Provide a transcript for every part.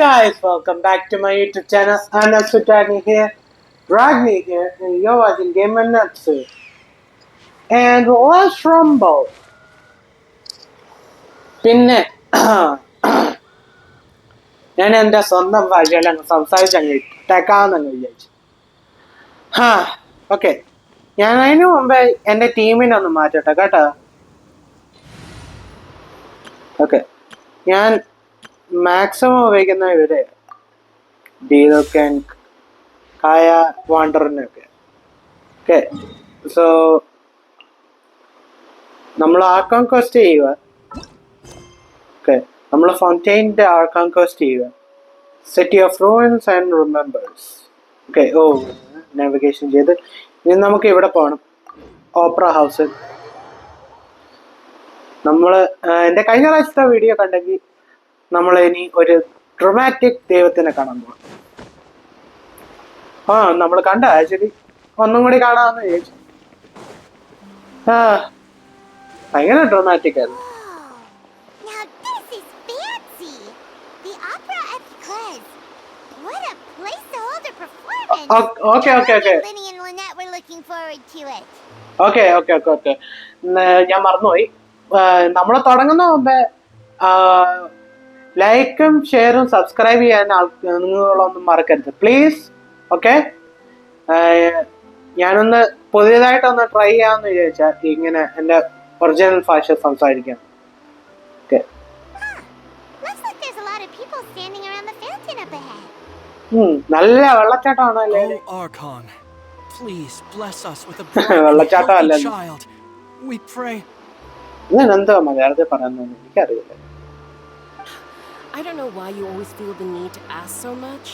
guys, welcome back to my YouTube channel. I'm Ragni here, and you're watching Game and Natsu. And let's rumble. പിന്നെ ഞാൻ എൻ്റെ സ്വന്തം ഭാഷയിൽ അങ്ങ് സംസാരിച്ചങ്ങ് ഇട്ടേക്കാന്നങ്ങ് വിചാരിച്ചു. ഓക്കെ, ഞാൻ അതിനു മുമ്പേ എൻ്റെ ടീമിനെ ഒന്ന് മാറ്റട്ടെ കേട്ടോ. ഓക്കെ, ഞാൻ മാക്സിമം ഉപയോഗിക്കുന്ന ഇവരെ ഡീലൊക്കെ കായ വാണ്ടറിനൊക്കെ. ഓക്കെ, സോ നമ്മൾ ആർക്കോൺക്വസ്റ്റ് ചെയ്യുക. ഓക്കെ, നമ്മൾ ഫൗണ്ടെയിൻ്റെ ആർക്കോൺക്വസ്റ്റ് ചെയ്യുക. City of ruins and remembers. Okay, navigation ചെയ്ത് ഇനി നമുക്ക് ഇവിടെ പോകണം, ഓപ്പറ ഹൗസിൽ. നമ്മൾ എൻ്റെ കഴിഞ്ഞ പ്രാവശ്യത്തെ വീഡിയോ കണ്ടെങ്കിൽ നമ്മൾ ഇനി ഒരു ഡ്രമാറ്റിക് ദൈവത്തിനെ കാണാൻ പോകണം. നമ്മൾ കണ്ട ആക്ച്വലി ഒന്നും കൂടി കാണാമെന്ന് വിചാരിച്ചു. ഭയങ്കര ഡ്രമാറ്റിക് ആയിരുന്നു. ഓക്കെ, ഞാൻ മറന്നുപോയി. നമ്മൾ തുടങ്ങുന്ന മുമ്പേ ലൈക്കും ഷെയറും സബ്സ്ക്രൈബ് ചെയ്യാൻ നിങ്ങളൊന്നും മറക്കരുത് പ്ലീസ്. ഓക്കെ, ഞാനൊന്ന് പുതിയതായിട്ടൊന്ന് ട്രൈ ചെയ്യാമെന്ന് വിചാരിച്ചാൽ ഇങ്ങനെ എൻ്റെ ഒറിജിനൽ ഭാഷ സംസാരിക്കാം. ഓക്കെ, നല്ല വെള്ളച്ചാട്ടമാണല്ലേ? വെള്ളച്ചാട്ടം അല്ല, ഇതെന്താ മലയാളത്തിൽ പറയുന്നത് എനിക്കറിയില്ല. I don't know why you always feel the need to ask so much.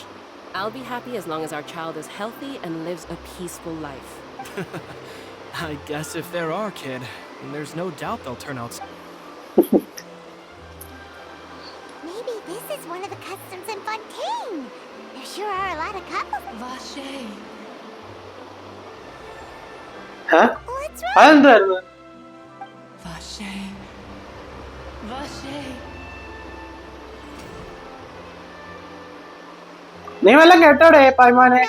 I'll be happy as long as our child is healthy and lives a peaceful life. I guess if they're our kid, there's no doubt they'll turn out. Maybe this is one of the customs in Fontaine. There sure are a lot of couples. Vache. Huh? What's wrong? Vache. Vache. നീ വല്ലതും കേട്ടോടെ പൈമാനെ?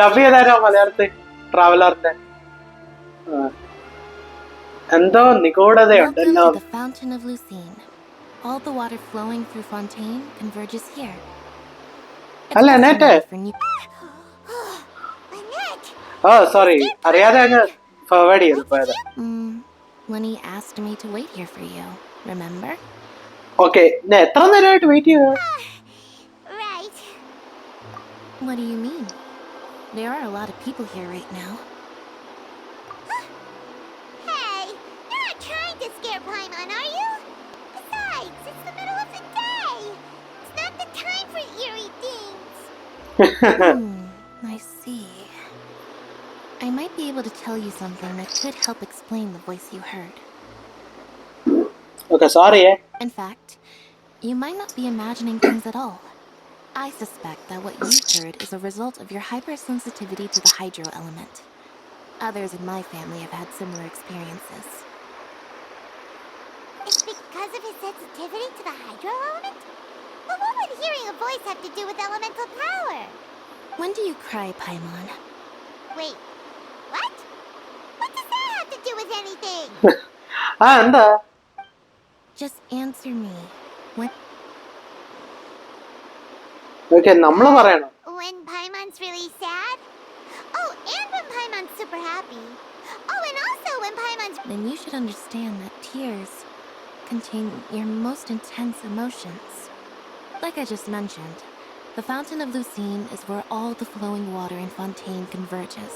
Dub ചെയ്താരോ മലയാളത്തിൽ ട്രാവലറിന്റെ? എന്തോ നിഗൂഢതയുണ്ടല്ലോ. The fountain of Lucine. All the water flowing through Fontaine converges here. അല്ല അനേറ്റെ? Sorry, അറിയാതെ അങ്ങ് forward ചെയ്തു പോയത്. Lenny asked me to wait here for you. Remember? Okay, എത്ര നേരമായിട്ട് വെയിറ്റ് ചെയ്തു? Right. What do you mean? There are a lot of people here right now. Hey, you're not trying to scare Paimon, are you? Besides, it's the middle of the day. It's not the time for eerie things. I see. I might be able to tell you something that could help explain the voice you heard. Okay, sorry. In fact, you might not be imagining things at all. I suspect that what you heard is a result of your hypersensitivity to the hydro element. Others in my family have had similar experiences. It's because of his sensitivity to the hydro element? But what would hearing a voice have to do with elemental power? When do you cry, Paimon? Wait, what? What does that have to do with anything? എന്താ? Just answer me. When? Okay, നമ്മള് പറയണം. When Paimon's really sad? Oh, and when Paimon's super happy. Oh, and also when Paimon's... Then you should understand that tears contain your most intense emotions. Like I just mentioned, the fountain of Lucine is where all the flowing water in Fontaine converges.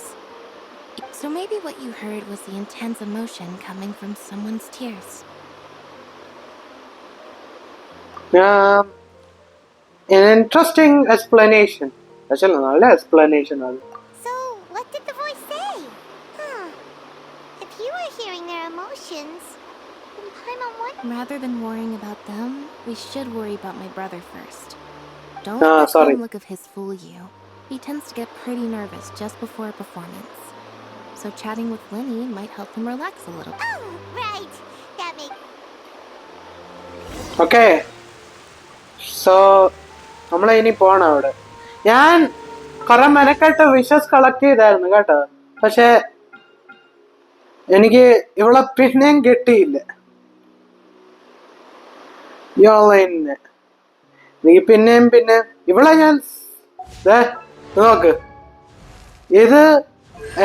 So maybe what you heard was the intense emotion coming from someone's tears. An interesting explanation. Actually, നല്ല explanation അത്. So, what did the voice say? If you were hearing their emotions, then Paimon would... Rather than worrying about them, we should worry about my brother first. Don't let the look of his fool you. He tends to get pretty nervous just before a performance. So chatting with Lenny might help him relax a little. Oh, right. That makes... Okay. So നമ്മളിനി പോണം അവിടെ. ഞാൻ കുറെ മെനക്കെട്ട് wishes collect ചെയ്തായിരുന്നു കേട്ടോ, പക്ഷെ എനിക്ക് ഇവളെ പിന്നെയും കിട്ടിയില്ല. നീ പിന്നെയും പിന്നെ ഇവളെ ഞാൻ നോക്ക്, ഇത്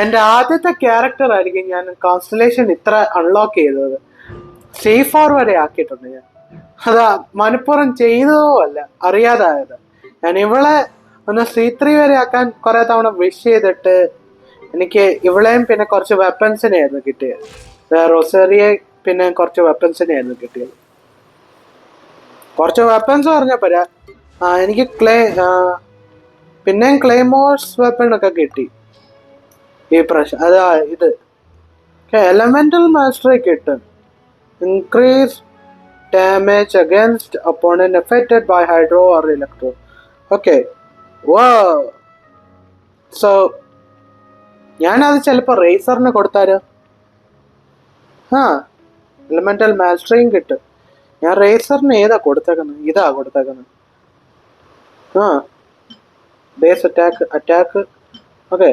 എന്റെ ആദ്യത്തെ ക്യാരക്ടർ ആയിരിക്കും ഞാൻ കോൺസ്റ്റലേഷൻ ഇത്ര അൺലോക്ക് ചെയ്തത്. C4 വരെ ആക്കിയിട്ടുണ്ട് ഞാൻ. അതാ മനഃപൂർവ്വം ചെയ്തതോ അല്ല, അറിയാതായത്. ഞാൻ ഇവളെ ഒന്ന് C3 വരെ ആക്കാൻ കുറെ തവണ വിഷ് ചെയ്തിട്ട് എനിക്ക് ഇവളെയും പിന്നെ കുറച്ച് വെപ്പൺസിനെ ആയിരുന്നു കിട്ടിയത്. റൊസേറിയെ പിന്നെ കുറച്ച് വെപ്പൺസിനെ ആയിരുന്നു കിട്ടിയത്. കുറച്ച് വെപ്പൺസ് പറഞ്ഞപ്പോ എനിക്ക് പിന്നെയും ക്ലെയ്മോഴ്സ് വെപ്പൺ ഒക്കെ കിട്ടി ഈ പ്രാവശ്യം. അതാ ഇത് എലമെന്റൽ മാസ്റ്ററി കിട്ടും. Increase damage against opponent affected by hydro or electro. Okay. Wow. So ഞാനത് ചിലപ്പോ റേസറിന് കൊടുത്താലോ? എലമെന്റൽ മാസ്റ്ററിയും കിട്ടും. ഞാൻ റേസറിന് ഏതാ കൊടുത്തേക്കുന്നത്? ഇതാ കൊടുത്തേക്കുന്നത്. Base attack. Okay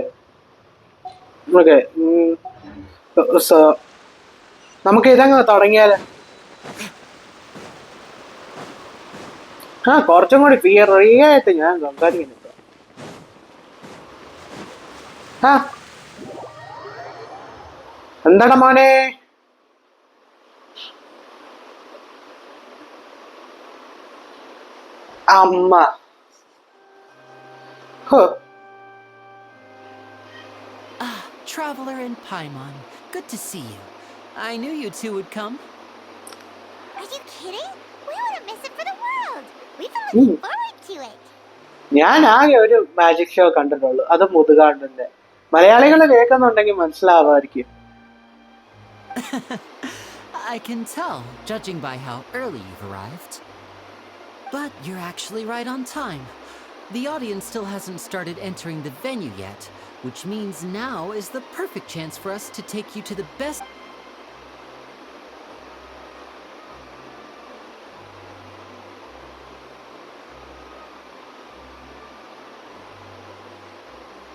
okay. So നമുക്ക് ഇതങ്ങ് തുടങ്ങിയാലോ? കുറച്ചും കൂടി ഫ്രീ ആയിട്ട് ഞാൻ സംസാരിക്കുന്നു. എന്താടാ മോനെ? അമ്മ Traveler and Paimon, good to see you. I knew you two would come. Are you kidding? We wouldn't miss it for the world. We've been looking forward to it. ഞാൻ ആകെ ഒരു മാജിക് ഷോ കണ്ടിട്ടുള്ളൂ, അത് മുതുകാണ്ടിന്റെ. മലയാളികൾ കേൾക്കുന്നുണ്ടെങ്കിൽ മനസ്സിലാവായിരിക്കും. I can tell, judging by how early you've arrived. But you're actually right on time. The audience still hasn't started entering the venue yet, which means now is the perfect chance for us to take you to the best.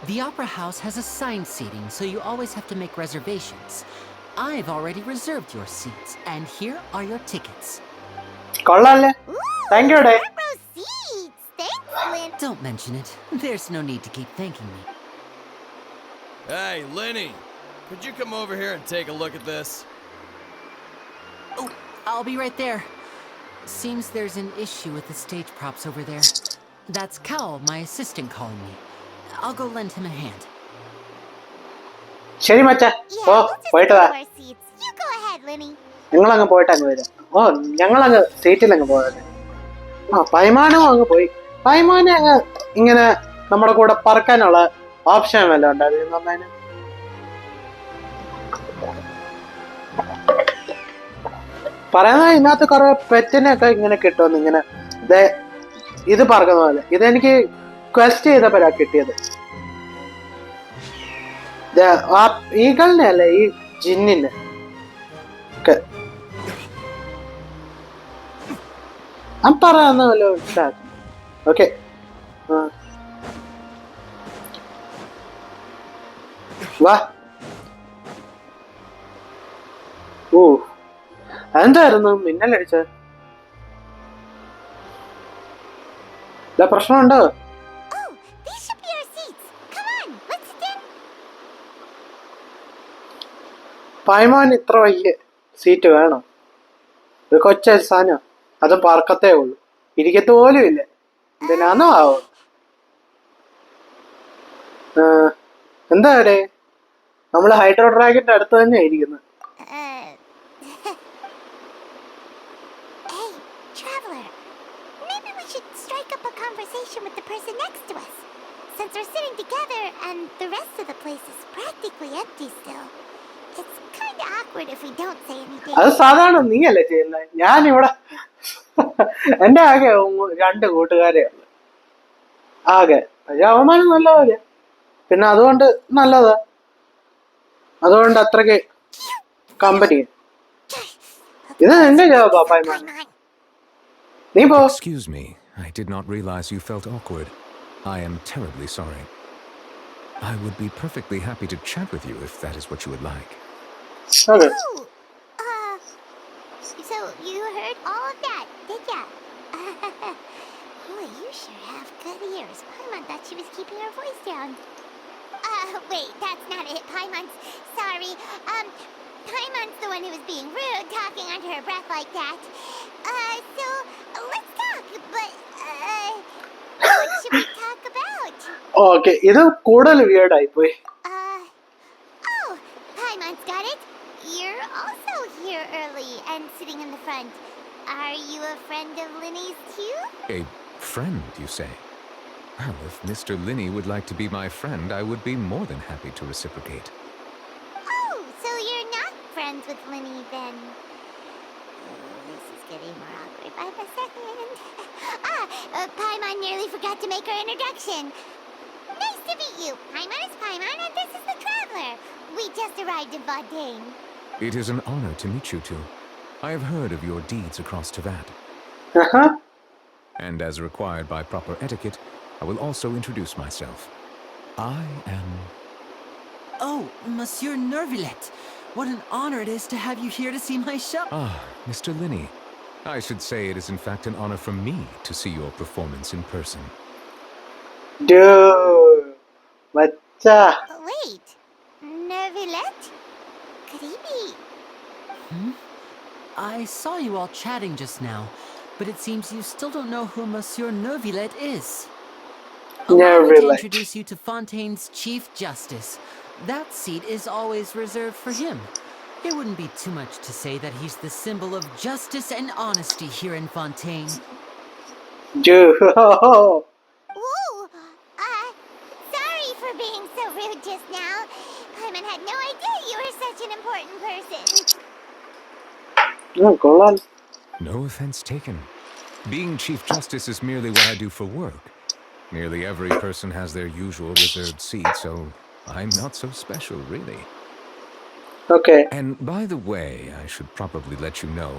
The Opera House has assigned seating, so you always have to make reservations. I've already reserved your seats, and here are your tickets. കൊള്ളാല്ലേ? Thank you day. Front row seats. Thanks, Lynn. Don't mention it. There's no need to keep thanking me. Hey, Lenny, could you come over here and take a look at this? Oh, I'll be right there. Seems there's an issue with the stage props over there. That's Cal, my assistant, calling me. I'll go lend him a hand. ശരി മച്ചാ. Yeah, we'll just പോയിട്ട് go വാ. to our seats. You go ahead, Lenny. ഞങ്ങളങ്ങ് പോയിട്ട് അങ്ങ് വരാം. ഞങ്ങളങ്ങ് സീറ്റിലങ്ങ് പോയത്. പൈമാനും അങ്ങ് പോയി. പൈമാനെ അങ്ങ് ഇങ്ങനെ നമ്മുടെ കൂടെ പറക്കാനുള്ള ഓപ്ഷൻ വല്ല ഉണ്ടായിരുന്നു. പറയുന്നത് ഇതിനകത്ത് കുറെ പെറ്റിനൊക്കെ ഇങ്ങനെ കിട്ടുമെന്ന്, ഇങ്ങനെ ഇത് പറക്കുന്ന പോലെ. ഇതെനിക്ക് ക്വസ്റ്റ് ചെയ്തപ്പോഴാ കിട്ടിയത്. ഈഗളിനെ അല്ലേ, ഈ ജിന്നിന്. പറയാന്നല്ലോ. ഓക്കെ. വാ. എന്തായിരുന്നു മിന്നലടിച്ചത്? പ്രശ്നമുണ്ടോ? Oh, these should be our seats. Come on, let's sit in. പൈമാൻ ഇത്ര വലിയ സീറ്റ് വേണം? ഒരു കൊച്ച സാധനം, അത് പറക്കത്തേ ഉള്ളൂ, ഇരിക്കത്ത് പോലും ഇല്ല. ഇതിനാന്നോ ആവോ? എന്താ അവിടെ? നമ്മള് ഹൈഡ്രോ ഡ്രാഗന്റെ അടുത്ത് തന്നെ ഇരിക്കുന്നത്. Hey, traveler. Maybe we should strike up a conversation with the person next to us. Since we're sitting together and the rest of the place is practically empty still. It's kind of awkward if we don't say anything. അത് സാധാരണ നീയല്ലേ ചെയ്യുന്നത്. ഞാനിവിടെ എന്റെ ആകെ 2 കൂട്ടുകാരെ ഉള്ളു ആകെ. പക്ഷെ അവന്മാരും നല്ലപോലെ, പിന്നെ അതുകൊണ്ട് നല്ലതാ, അതുകൊണ്ട് അത്രയ്ക്ക് കമ്പനി. ഇത് നിന്റെ ജോബാ പൈമാൻ. നീ പോ. Excuse me, I did not realize you felt awkward. I am terribly sorry. I would be perfectly happy to chat with you if that is what you would like. Okay. Oh, so you heard all of that, did ya? Boy, you sure have good ears. Paimon thought she was keeping her voice down. Wait, that's not it, Paimon's. Sorry. Paimon's the one who was being rude, talking under her breath like that. So, let's talk, but, what should we talk about? Okay, ഇത് കൂടുതൽ weird ആയിപ്പോയി. Oh, Paimon's got it. You're also here early and sitting in the front. Are you a friend of Linny's too? A friend, you say? Well, if Mr. Linney would like to be my friend, I would be more than happy to reciprocate. Oh, so you're not friends with Linny then? Oh, this is getting more awkward by the second. Paimon nearly forgot to make her introduction. Nice to meet you. Paimon is Paimon and this is the Traveler. We just arrived in Fontaine. It is an honor to meet you two. I have heard of your deeds across Tavad. Uh-huh. And as required by proper etiquette, I will also introduce myself. I am... Oh, Monsieur Nervillet. What an honor it is to have you here to see my show. Ah, Mr. Linney. I should say it is in fact an honor for me to see your performance in person. Dude. Macha. Wait, Nervillet? Could he be? I saw you all chatting just now, but it seems you still don't know who Monsieur Nervillet is. Allow me to introduce you to Fontaine's Chief Justice. That seat is always reserved for him. It wouldn't be too much to say that he's the symbol of justice and honesty here in Fontaine. Dude. Whoa! Sorry for being so rude just now. Paimon had no idea you were such an important person. കൊള്ളാം. No offense taken. Being Chief Justice is merely what I do for work. Nearly every person has their usual reserved seat, so I'm not so special, really. Okay. And by the way, I should probably let you know,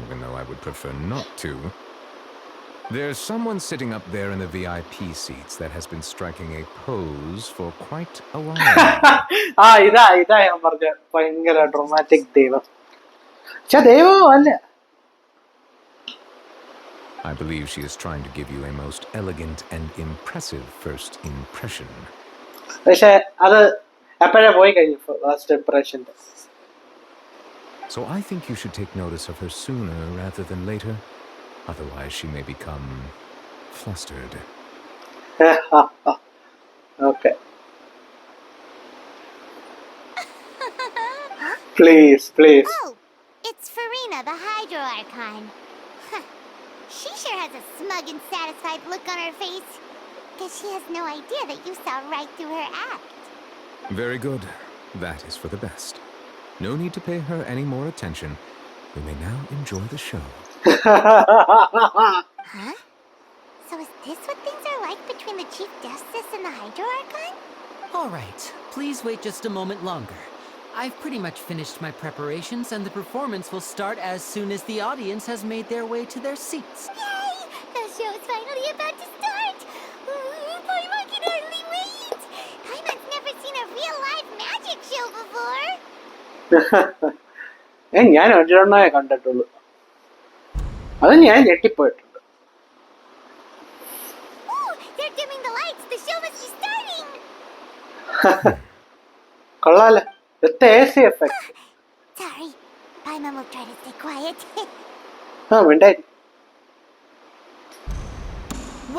even though I would prefer not to, there's someone sitting up there in the VIP seats that has been striking a pose for quite a while. ഇതാ ഞാൻ പറഞ്ഞ ഭയങ്കര dramatic ദൈവം. പക്ഷെ ദൈവം അല്ല. I believe she is trying to give you a most elegant and impressive first impression. പക്ഷെ അത് എപ്പോഴേ പോയി കഴിഞ്ഞു first impression. So I think you should take notice of her sooner rather than later. Otherwise she may become flustered. Okay. Please. Oh, it's Farina, the Hydro Archon. She sure has a smug and satisfied look on her face. Because she has no idea that you saw right through her act. Very good. That is for the best. No need to pay her any more attention. We may now enjoy the show. Huh? So is this what things are like between the Chief Justice and the Hydro Archon? All right, please wait just a moment longer. I've pretty much finished my preparations and the performance will start as soon as the audience has made their way to their seats. Yay! The show's finally about to start! Paimon can hardly wait! Paimon's never seen a real live magic show before! ഞാൻ ഒരെണ്ണമേ കണ്ടിട്ടുള്ളൂ. അത് ഞാൻ ഞെട്ടിപ്പോയിട്ടുണ്ട്. Ooh, they're dimming the lights! The show must be starting! കൊള്ളാലോ. With AC effect. Sorry, Paimon will try to stay quiet. മിണ്ടായി.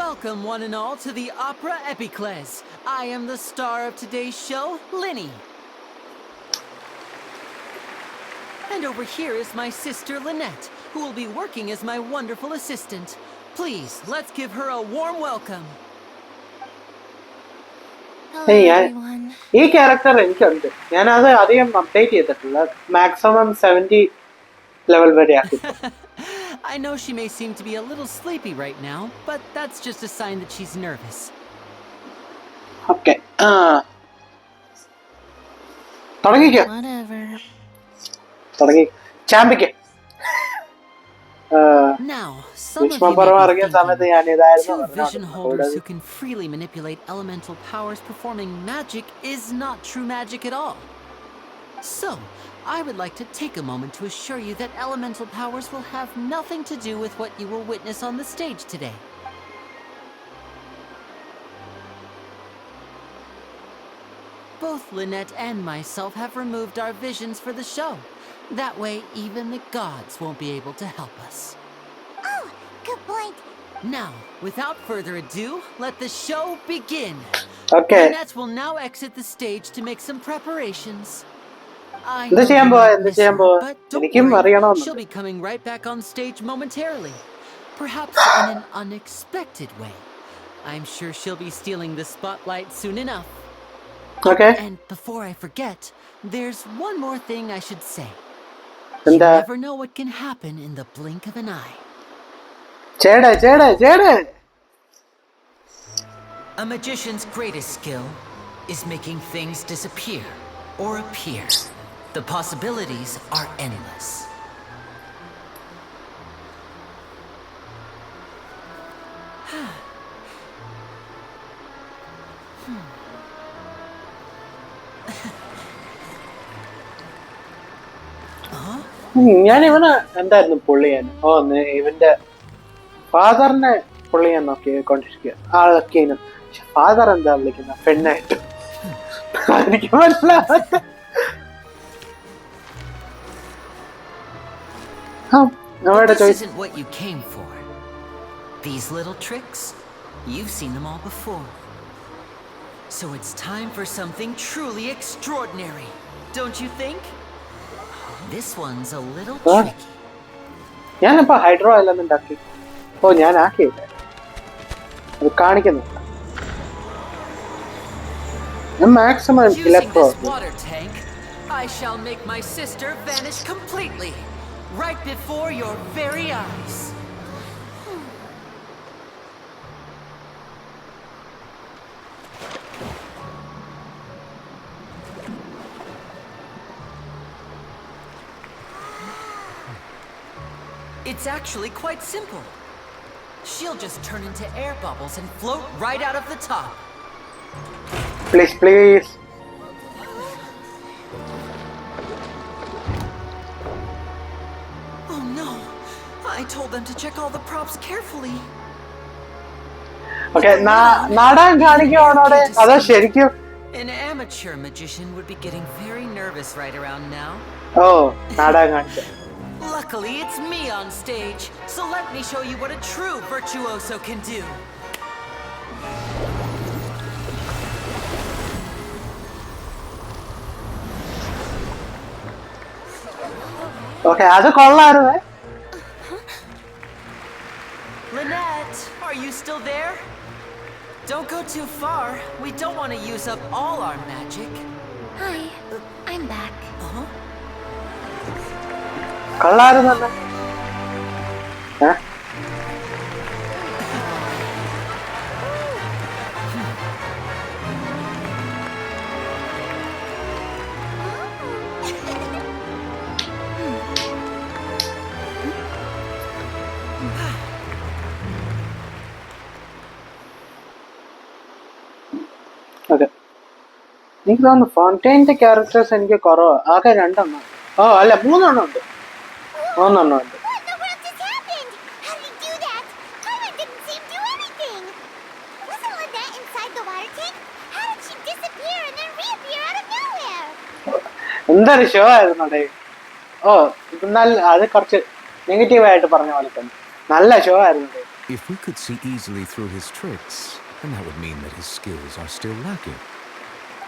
Welcome, one and all, to the Opera Epiclese. I am the star of today's show, Linny. And over here is my sister, Lynette, who will be working as my wonderful assistant. Please, let's give her a warm welcome. Hello, everyone. ഈ character എനിക്കുണ്ട്. ഞാനത് അധികം update ചെയ്തിട്ടില്ല. Maximum 70 level വരെ ആക്കി. I know she may seem to be a little sleepy right now, but that's just a sign that she's nervous. Okay. തുടങ്ങിക്കോ. Whatever. തുടങ്ങി. ചാമ്പിക്ക്. Now, some of you Bheeshma Parvam may be ഇറങ്ങിയ സമയത്ത് ഞാൻ thinking, ഇതായിരുന്നു two vision holders who പറഞ്ഞത്. can freely manipulate elemental powers performing magic is not true magic at all. So, I would like to take a moment to assure you that elemental powers will have nothing to do with what you will witness on the stage today. Both Lynette and myself have removed our visions for the show. That way, even the gods won't be able to help us. Oh, good point. Now, without further ado, let the show begin. Okay. Lynette will now exit the stage to make some preparations. I എന്ത് know ചെയ്യാൻ you പോവാ might എന്ത് miss ചെയ്യാൻ her, പോവാ but don't എനിക്കും worry. She'll അറിയണമെന്നുണ്ട്. be coming right back on stage momentarily. Perhaps in an unexpected way. I'm sure she'll be stealing the spotlight soon enough. Okay. And before I forget, there's one more thing I should say. You എന്താ never know what can happen in the blink of an eye. ചേടേ ചേടേ ചേടേ A magician's greatest skill is making things disappear or appear. The possibilities are endless. ഞാൻ ഇവന് എന്തായിരുന്നു പുള്ളിയാൻ ഇവന്റെ ഫാദറിനെ പുള്ളിയാൻ നോക്കിക്കൊണ്ടിരിക്കുക ആളൊക്കെ father എന്താ വിളിക്കുന്ന പെണ്ണായിട്ട് എനിക്ക് മനസ്സിലാവാത്ത This isn't what you came for. These little tricks, you've seen them all before. So it's time for something truly extraordinary, don't you think? This one's a little tricky. ഞാനിപ്പോ ഹൈഡ്രോ എലമെന്റ് ആക്കി. ഞാൻ ആക്കിയില്ല, അത് കാണിക്കുന്നില്ല. Maximum electro. Using this water tank, I shall make my sister vanish completely, right before your very eyes. It's actually quite simple. She'll just turn into air bubbles and float right out of the top. Please, please. Oh no! I told them to check all the props carefully. Okay, നാടകം കാണിക്കുവാണോ അതോ ശരിക്കും? An amateur magician would be getting very nervous right around now. നാടകം കാണിച്ചു. Luckily, it's me on stage, so let me show you what a true virtuoso can do. Okay, അത് കൊള്ളായിരുന്നേ. Lynette, are you still there? Don't go too far. We don't want to use up all our magic. Hi, I'm back. കൊള്ളായിരുന്നല്ലോ. Okay, എനിക്ക് തോന്നുന്നു ഫോണ്ടൈൻ്റെ characters എനിക്ക് കുറവാ. ആകെ 2 എണ്ണം. അല്ല 3 എണ്ണം ഉണ്ട്. 3 എണ്ണം ഉണ്ട്. What in the world just happened? How did he do that? Paimon didn't see him do anything. Wasn't Lynette inside the water tank? How did she disappear and then reappear out of nowhere? എന്തൊരു show ആയിരുന്നു day. ഇത് നല്ല, അത് കുറച്ച് നെഗറ്റീവായിട്ട് പറഞ്ഞ പോലെ തന്നെ നല്ല ഷോ ആയിരുന്നു day. If we could see easily through his tricks, then that would mean that his skills are still lacking.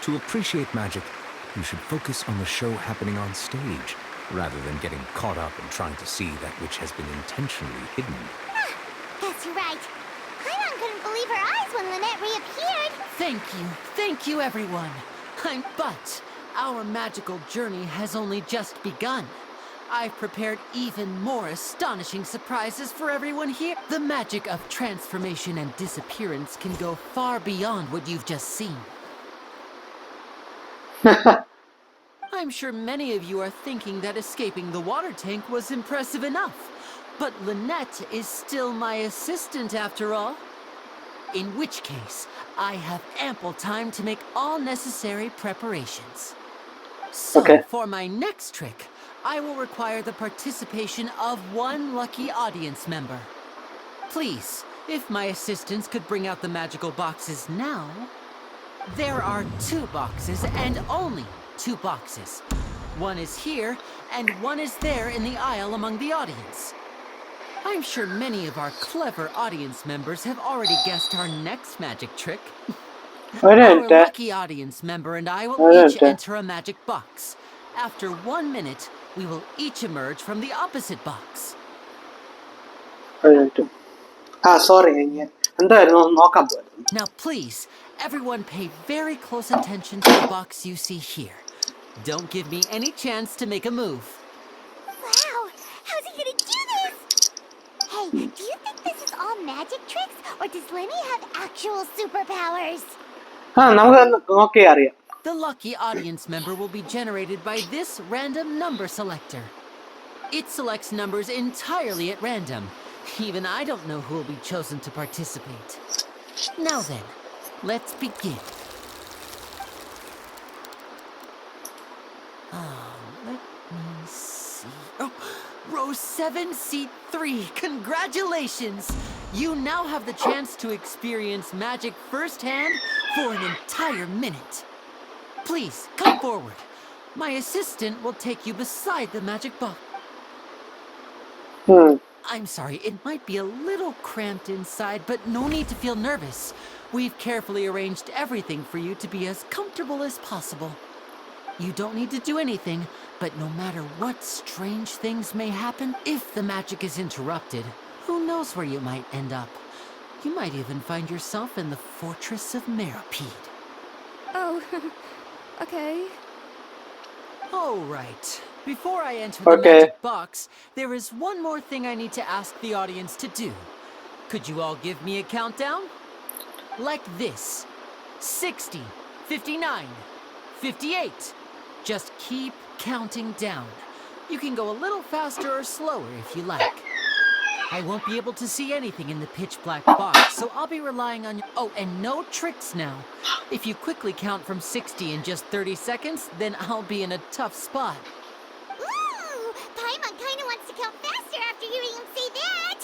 To appreciate magic, you should focus on the show happening on stage, rather than getting caught up in trying to see that which has been intentionally hidden. Guess you're right. Paimon couldn't believe her eyes when Lynette reappeared. Thank you everyone. But our magical journey has only just begun. I've prepared even more astonishing surprises for everyone here. The magic of transformation and disappearance can go far beyond what you've just seen. I'm sure many of you are thinking that escaping the water tank was impressive enough. But Lynette is still my assistant after all. In which case, I have ample time to make all necessary preparations. So, Okay. for my next trick, I will require the participation of one lucky audience member. Please, if my assistants could bring out the magical boxes now. There are 2 boxes and only 2 boxes. One is here and one is there in the aisle among the audience. I'm sure many of our clever audience members have already guessed our next magic trick. Our lucky audience member and I will each enter a magic box. After 1 minute, we will each emerge from the opposite box. Sorry. എന്തായിരുന്നു നോക്കാൻ പോയത്? Now please, everyone pay very close attention to the box you see here. Don't give me any chance to make a move. Wow! How's he gonna do this? Hey, do you think this is all magic tricks, or does Lenny have actual superpowers? നമുക്ക് നോക്കിയേ അറിയാം. The lucky audience member will be generated by this random number selector. It selects numbers entirely at random. Even I don't know who will be chosen to participate. Now then, let's begin. Let me see. Oh, row 7, seat 3. Congratulations! You now have the chance to experience magic firsthand for an entire minute. Please, come forward. My assistant will take you beside the magic box. I'm sorry, it might be a little cramped inside, but no need to feel nervous. We've carefully arranged everything for you to be as comfortable as possible. You don't need to do anything, but no matter what strange things may happen, if the magic is interrupted, who knows where you might end up? You might even find yourself in the Fortress of Meripede. Oh, okay. All right. Before I enter the magic box, there is one more thing I need to ask the audience to do. Could you all give me a countdown? Like this. 60, 59, 58. Just keep counting down. You can go a little faster or slower if you like. I won't be able to see anything in the pitch black box, so I'll be relying on you. Oh, and no tricks now. If you quickly count from 60 in just 30 seconds, then I'll be in a tough spot. Ooh! Paimon kinda wants to count faster after hearing him say that!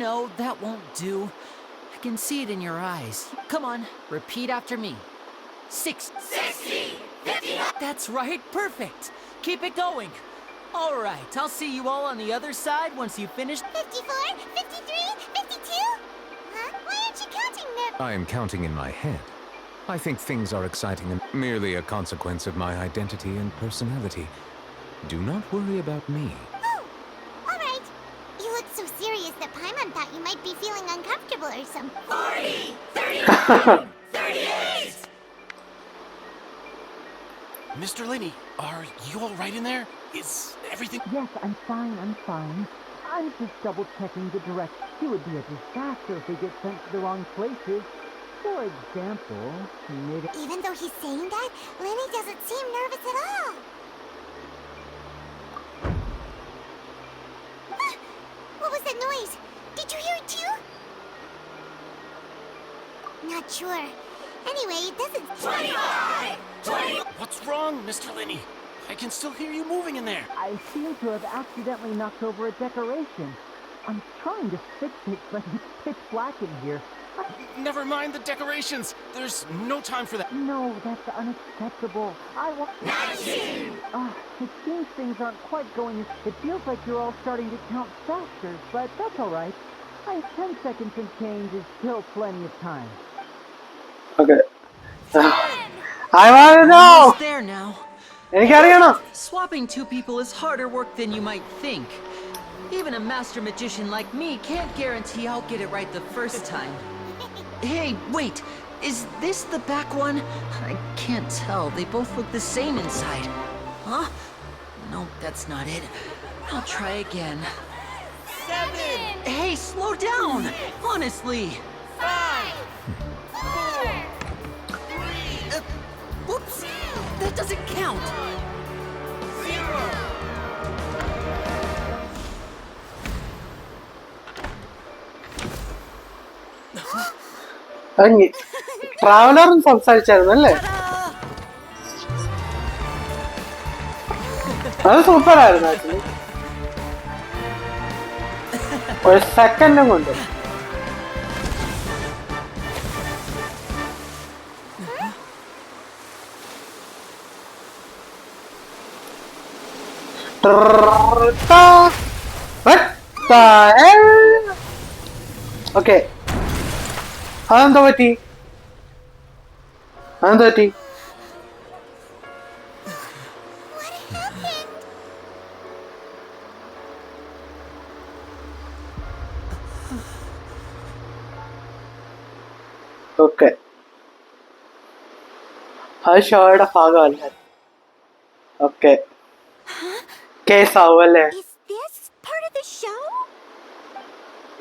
No, that won't do. I can see it in your eyes. Come on, repeat after me. 60, 59. That's right, perfect. Keep it going. All right, I'll see you all on the other side once you finish. 54, 53, 52? Huh? Why aren't you counting them? I am counting in my head. I think things are exciting and merely a consequence of my identity and personality. Do not worry about me. Oh, all right. You look so serious that Paimon thought you might be feeling uncomfortable or something. 40, 39, 38! Mr. Linney, are you all right in there? Is everything... Yes, I'm fine. I'm just double-checking the direction. It would be a disaster if we get sent to the wrong places. For example, maybe... Even though he's saying that, Lenny doesn't seem nervous at all. What was that noise? Did you hear it too? Not sure. Anyway, it doesn't... 25! 20! What's wrong, Mr. Linney? I can still hear you moving in there. I seem to have accidentally knocked over a decoration. I'm trying to fix it, but it's pitch black in here. Never mind the decorations. There's no time for that. No, that's unacceptable. I want... 19! It seems things aren't quite going as... It feels like you're all starting to count faster, but that's all right. 10 seconds and change is still plenty of time. Okay. I want to know! Almost there now. എനിക്കറിയണം. Swapping 2 people is harder work than you might think. Even a master magician like me can't guarantee I'll get it right the first time. Hey, wait! Is this the back one? I can't tell. They both look the same inside. Huh? No, that's not it. I'll try again. 7! Hey, slow down! Honestly! 5! 4! 3! Whoops! That doesn't count! 0! ട്രാവലറും സംസാരിച്ചായിരുന്നു അല്ലേ? അത് സൂപ്പറായിരുന്നു actually. ഒരു സെക്കൻഡും കൊണ്ട്. Okay, അതെന്താ പറ്റി? Okay, അത് ഷോയുടെ ഭാഗമല്ല. Okay, കേസാവല്ലേ? Is this part of the show?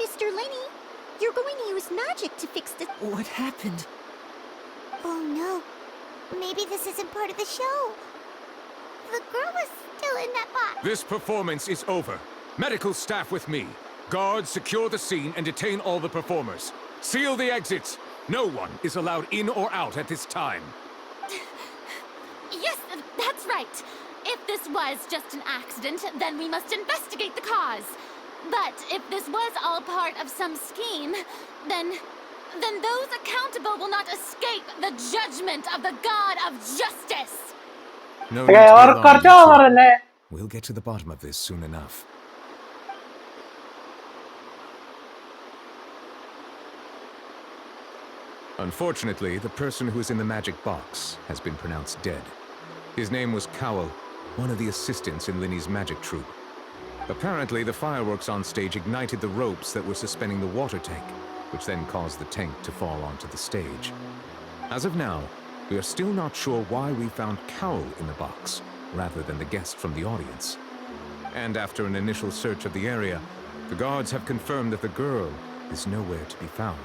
Mr. Lenny, you're going to use magic to fix this. What happened? Oh no. Maybe this isn't part of the show. The girl was still in that box. This performance is over. Medical staff with me. Guards, secure the scene and detain all the performers. Seal the exits. No one is allowed in or out at this time. Yes, that's right. If this was just an accident, then we must investigate the cause. But if this was all part of some scheme, then those accountable will not escape the judgment of the God of Justice. No need to be alarmed. Okay, We'll get to the bottom of this soon enough. Unfortunately, the person who is in the magic box has been pronounced dead. His name was Cowell, one of the assistants in Linny's magic troupe. Apparently, the fireworks on stage ignited the ropes that were suspending the water tank, which then caused the tank to fall onto the stage. As of now, we are still not sure why we found Cowell in the box, rather than the guest from the audience. And after an initial search of the area, the guards have confirmed that the girl is nowhere to be found.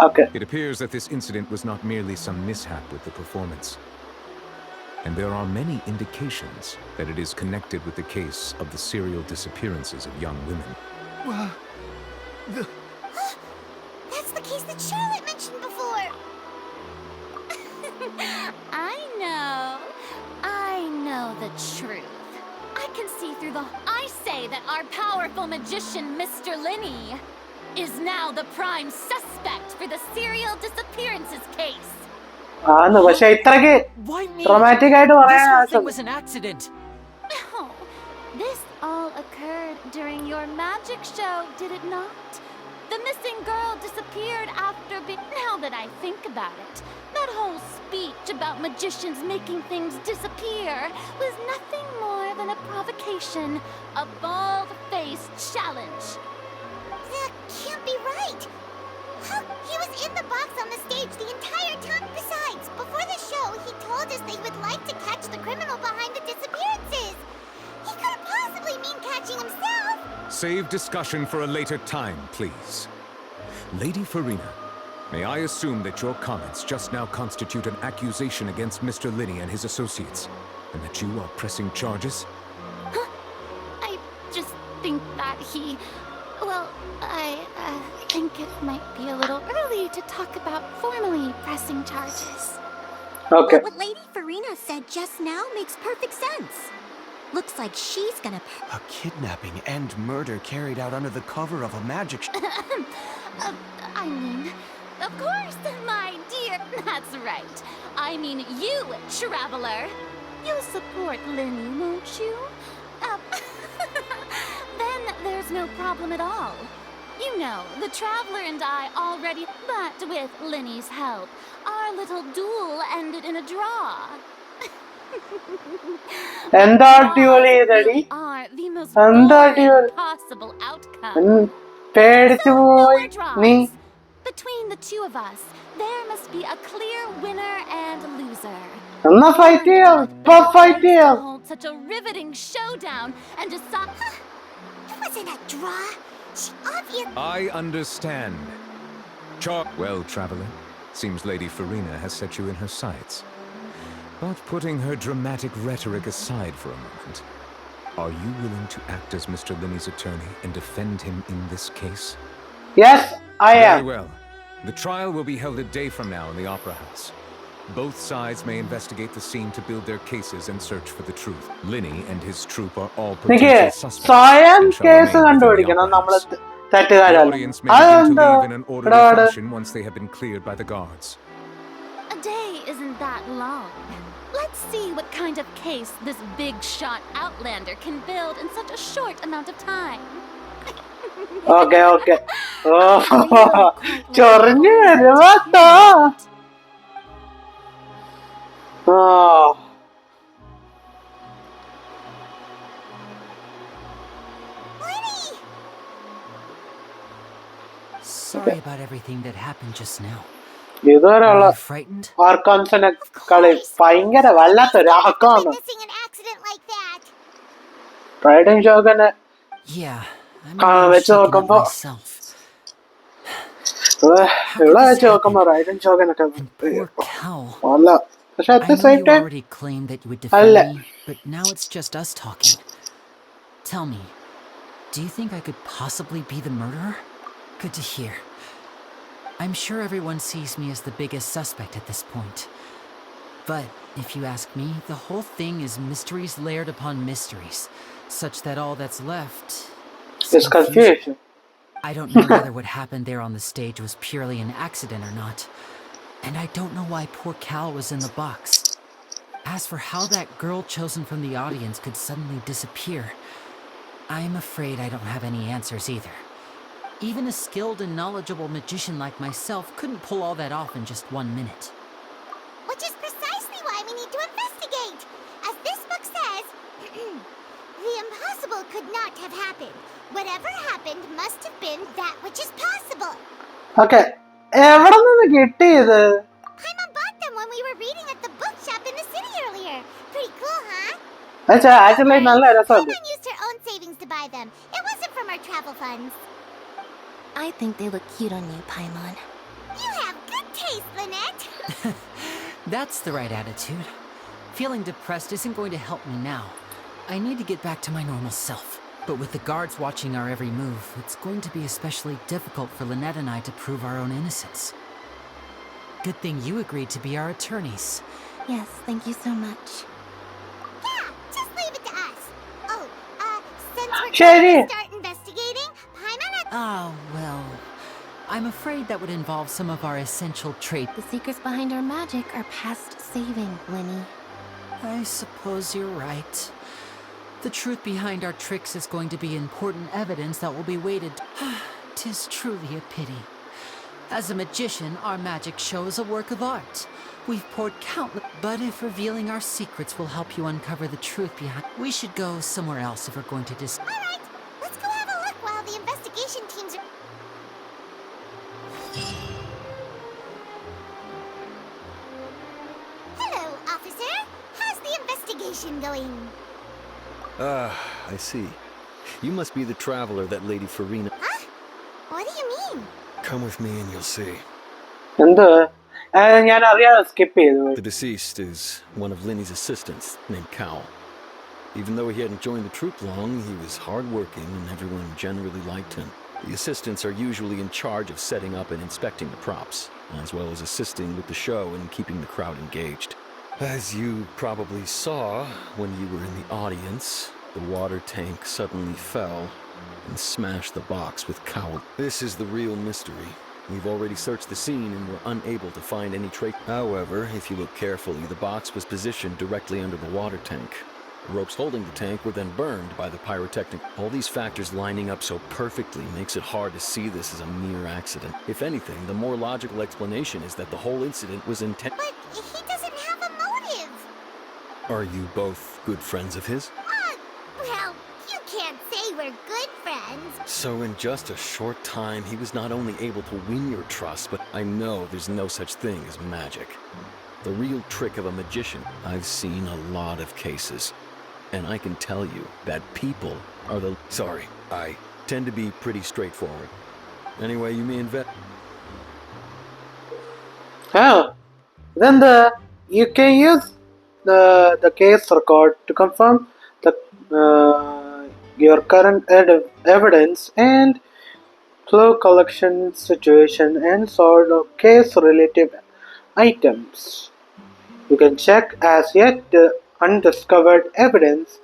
okay. It appears that this incident was not merely some mishap with the performance. And there are many indications that it is connected with the case of the serial disappearances of young women. That's the case that Charlotte mentioned before. I know the truth. I can see through I say that our powerful magician, Mr. Lenny, is now the prime suspect for the serial disappearances case. പക്ഷെ ഇത്രക്ക് Why me? Dramatic ആയിട്ട് This പറയാൻ whole thing ആവശ്യം. was an accident. No, this all occurred during your magic show, did it not? The missing girl disappeared after Now that I think about it, that whole speech about magicians making things disappear was nothing more than a provocation, a bald-faced challenge. That can't be right. How? He was in the box on the stage the entire time. Besides, before the show, he told us that he would like to catch the criminal behind the disappearances. He couldn't possibly mean catching himself. Save discussion for a later time, please. Lady Farina, may I assume that your comments just now constitute an accusation against Mr. Lenny and his associates, and that you are pressing charges? I just think that well, I think it might be a little early to talk about formally pressing charges. Okay. What Lady Farina said just now makes perfect sense. Looks like she's gonna... A kidnapping and murder carried out under the cover of a magic I mean, of course, my dear. That's right. I mean you, traveler. You'll support Lenny, won't you? Then there's no problem at all. You know, the traveler and I already... But with Lenny's help, our little duel ended in a draw. എന്താ അടിപൊളി ചെയ്തടി, Are the most എന്താ boring അടിപൊളി. possible outcome. പേടിച്ചു So, no പോയി more draws. നീ. Between the two of us, there must be a clear winner and loser. എന്നാ fight ചെയ്യാം, ഇപ്പൊ ഫൈറ്റ് ചെയ്യാം. Hold such a riveting showdown and decide. It wasn't a draw. She obviously... I understand. Well, traveler, seems Lady Farina has set you in her sights. But putting her dramatic rhetoric aside for a moment, are you willing to act as Mr. Lenny's attorney and defend him in this case? Yes, I Very am. well. The trial will be held a day from now in the Opera House. Both sides may investigate the scene to build their cases and search for the truth. Linny and his troop are all potential suspects and shall remain within the Opera House. The audience may begin to leave in an orderly fashion once they have been cleared by the guards. A day isn't that long. Let's see what kind of case this big shot outlander can build in such a short amount of time. Okay. Oh, ചൊറിഞ്ഞു വരുവാട്ടോ. Oh. Sorry about everything that happened just now. ഇതുവരെയുള്ള ആർക്കാൻസിനെ കളി ഭയങ്കര വല്ലാത്തൊരു ആക്കാണ്. Riding ഷോഗനെ വെച്ച് നോക്കുമ്പോ ഇവിടെ വെച്ച് നോക്കുമ്പോ റൈഡിങ് ഷോഗനൊക്കെ അല്ല. പക്ഷെ at the same time അല്ല. But now it's just us talking. Tell me, do you think I could possibly be the murderer? Good to hear. I'm sure everyone sees me as the biggest suspect at this point. But if you ask me, the whole thing is mysteries layered upon mysteries, such that all that's left is confusion. I don't know whether what happened there on the stage was purely an accident or not. And I don't know why poor Cal was in the box. As for how that girl chosen from the audience could suddenly disappear, I'm afraid I don't have any answers either. Even a skilled and knowledgeable magician like myself couldn't pull all that off in just 1 minute. Which is precisely why we need to investigate. As this book says, the impossible could not have happened. Whatever happened must have been that which is possible. Okay. എവിടെ നിന്ന് കിട്ടി ഇത്? Paimon bought them when we were reading at the bookshop in the city earlier. Pretty cool, huh? Actually നല്ല രസമുണ്ട്. Paimon used her own savings to buy them. It wasn't from our travel funds. I think they look cute on you, Paimon. You have good taste, Lynette. That's the right attitude. Feeling depressed isn't going to help me now. I need to get back to my normal self. But with the guards watching our every move, it's going to be especially difficult for Lynette and I to prove our own innocence. Good thing you agreed to be our attorneys. Yes, thank you so much. Yeah, just leave it to us. Oh, since we're going to start investigating, Paimon had... Oh, well, I'm afraid that would involve some of our essential traits. The secrets behind our magic are past saving, Linny. I suppose you're right. The truth behind our tricks is going to be important evidence that will be weighted. 'Tis truly a pity. As a magician, our magic show is a work of art. We've poured countless... But if revealing our secrets will help you uncover the truth behind... We should go somewhere else if we're going to All right, let's go have a look while the investigation teams are... Hello, officer. How's the investigation going? I see. You must be the traveler that Lady Farina... Huh? What do you mean? Come with me and you'll see. ഞാൻ അറിയാതെ skip ചെയ്തു. The deceased is one of Linny's assistants named Cal. Even though he hadn't joined the troupe long, he was hardworking and everyone generally liked him. The assistants are usually in charge of setting up and inspecting the props, as well as assisting with the show and keeping the crowd engaged. As you probably saw when you were in the audience, the water tank suddenly fell and smashed the box with Cal. This is the real mystery. We've already searched the scene and were unable to find any trace. However, if you look carefully, the box was positioned directly under the water tank. The ropes holding the tank were then burned by the pyrotechnic. All these factors lining up so perfectly makes it hard to see this as a mere accident. If anything, the more logical explanation is that the whole incident was intended. But he doesn't have a motive. Are you both good friends of his? Well, you can't say we're good friends. So in just a short time, he was not only able to win your trust, but I know there's no such thing as magic. The real trick of a magician. I've seen a lot of cases. And I can tell you that people are the... Sorry, I tend to be pretty straightforward. Anyway, you may invest... Oh, then you can use the case record to confirm your current evidence and clue collection, situation, and sort of case-related items. You can check as yet undiscovered evidence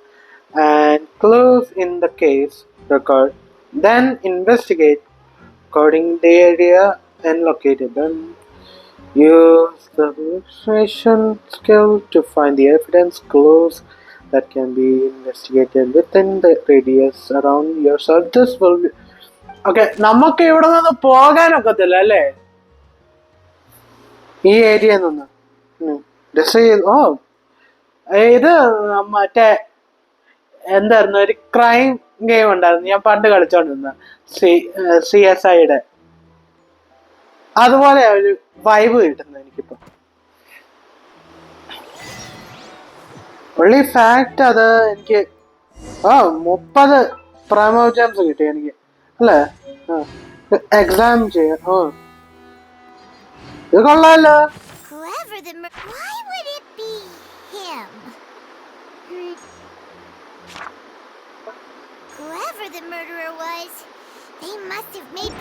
and clues in the case record, then investigate according the area and locate them. Use the investigation skill to find the evidence clues that can be investigated within the radius around yourself. This will be okay. നമുക്ക് ഇവിടെ നിന്ന് പോകാനൊക്കത്തില്ല അല്ലേ ഈ ഏരിയയിൽ നിന്ന് ഓ ഇത് മറ്റേ എന്തായിരുന്നു ഒരു ക്രൈം ഗെയിം ഉണ്ടായിരുന്നു ഞാൻ പണ്ട് കളിച്ചോണ്ടിരുന്ന CSIയുടെ അതുപോലെ ഒരു വൈബ് കിട്ടുന്നത് എനിക്കിപ്പോ ഉള്ളി ഫാക്ട് അത് എനിക്ക് 30 പ്രൈമോ ജംസ് കിട്ടി എനിക്ക് അല്ലേ എക്സാം ചെയ്യാം ഇത് കൊള്ളാലോ Why would it be him? Whoever the murderer was, they must have made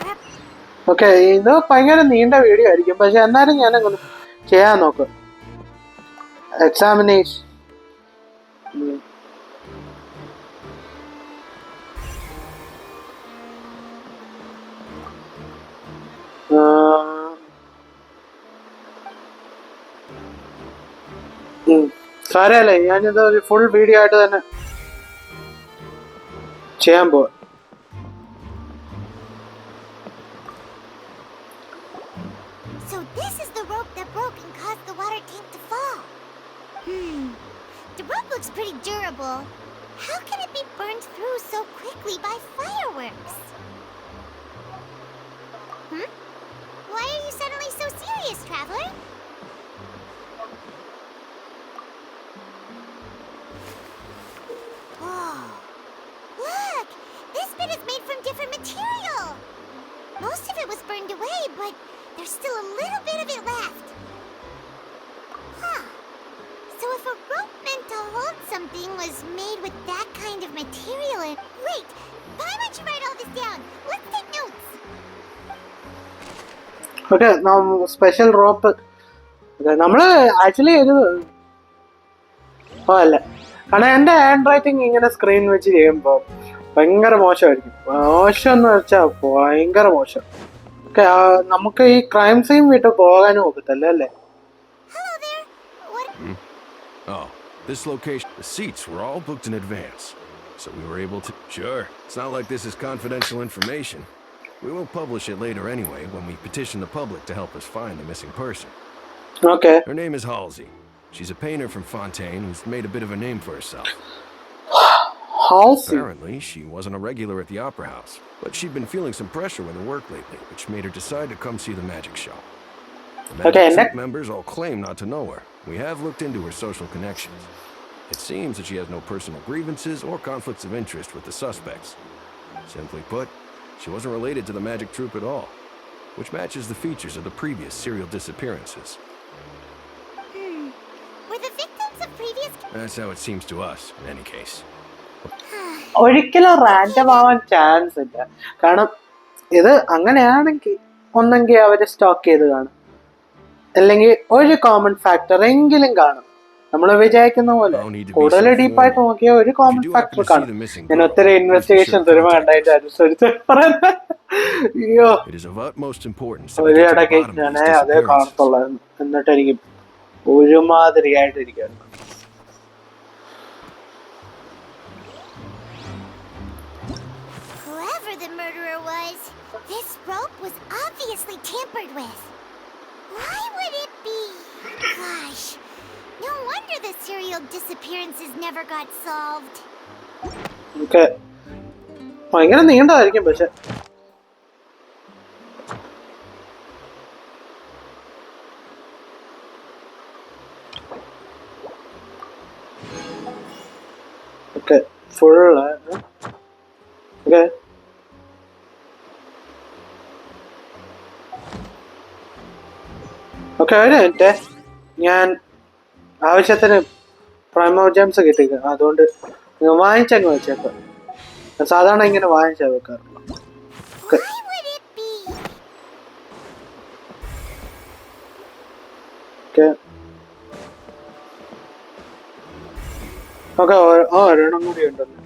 okay ഇത് ഭയങ്കര നീണ്ട വീഡിയോ ആയിരിക്കും പക്ഷെ എന്നാലും ഞാൻ അങ്ങനെ ചെയ്യാൻ നോക്കും എക്സാമിനേഷൻ സാരല്ലേ ഞാനിത് ഒരു ഫുൾ വീഡിയോ ആയിട്ട് തന്നെ ചെയ്യാൻ പോവാ So this is the rope that broke and caused the water tank to fall. The rope looks pretty durable. How can it be burned through so quickly by fireworks? Why are you suddenly so serious, Traveler? Oh, look! This bit is made from different material. Most of it was burned away, but there's still a little bit of it left. Huh. So if a rope meant to hold something was made with that kind of material and... Wait! Why don't you write all this down? Let's take notes. Okay special rope നമ്മള് actually ഒരു അല്ല കാരണം എൻ്റെ hand writing ഇങ്ങനെ screen വെച്ച് ചെയ്യുമ്പോൾ ഭയങ്കര മോശമായിരിക്കും മോശം എന്ന് വെച്ചാൽ ഭയങ്കര മോശം ഓക്കെ നമുക്ക് ഈ ക്രൈം സീൻ വിട്ട് പോകാനും ഒക്കത്തല്ലേ അല്ലേ Oh, this location, the seats were all booked in advance, so we were able to... Sure, it's not like this is confidential information. We will publish it later anyway when we petition the public to help us find the missing person. Okay. Her name is Halsey. She's a painter from Fontaine who's made a bit of a name for herself. Halsey? Apparently, she wasn't a regular at the Opera House, but she'd been feeling some pressure with her work lately, which made her decide to come see the magic show. The magic troupe members all claim not to know her. We have looked into her social connections. It seems that she has no personal grievances or conflicts of interest with the suspects. Simply put, she wasn't related to the magic troupe at all, which matches the features of the previous serial disappearances. Were the victims of previous... That's how it seems to us, in any case. ഒരിക്കലും random ആവാൻ chance ഇല്ല കാരണം ഇത് അങ്ങനെയാണെങ്കിൽ ഒന്നെങ്കിൽ അവര് stock ചെയ്ത് കാണും അല്ലെങ്കിൽ ഒരു കോമൺ ഫാക്ടർ എങ്കിലും കാണും നമ്മൾ വിചാരിക്കുന്ന പോലെ കൂടുതൽ ഡീപ്പായിട്ട് നോക്കിയാൽ ഒരു കോമൺ ഫാക്ടർ കാണും ഞാൻ ഒത്തിരി ഇൻവെസ്റ്റിഗേഷൻ സിനിമ കണ്ടായിട്ട് അനുസരിച്ച് അയ്യോ ഒരു ഇടയ്ക്ക് ഞാൻ അതേ കാണത്തുള്ളായിരുന്നു എന്നിട്ട് എനിക്ക് ഒരുമാതിരിയായിട്ടിരിക്കുന്നു Whoever the murderer was, this rope was obviously tampered with. Why would it be? Gosh, no wonder the serial disappearances never got solved. Okay. ഭയങ്കര നീണ്ടതായിരിക്കും പക്ഷെ ഓക്കെ ഫുൾ ഓക്കെ ഓക്കെ ഒരു മിനിറ്റ് ഞാൻ ആവശ്യത്തിന് പ്രൈമോ ജെംസ് കിട്ടിയിരിക്കുന്നു അതുകൊണ്ട് വാങ്ങിച്ചങ്ങ് വെച്ചേക്കാം സാധാരണ ഇങ്ങനെ വാങ്ങിച്ചാൽ വെക്കാറുള്ളൂ Why would it Okay, ഒരെണ്ണം കൂടി ഉണ്ടല്ലോ.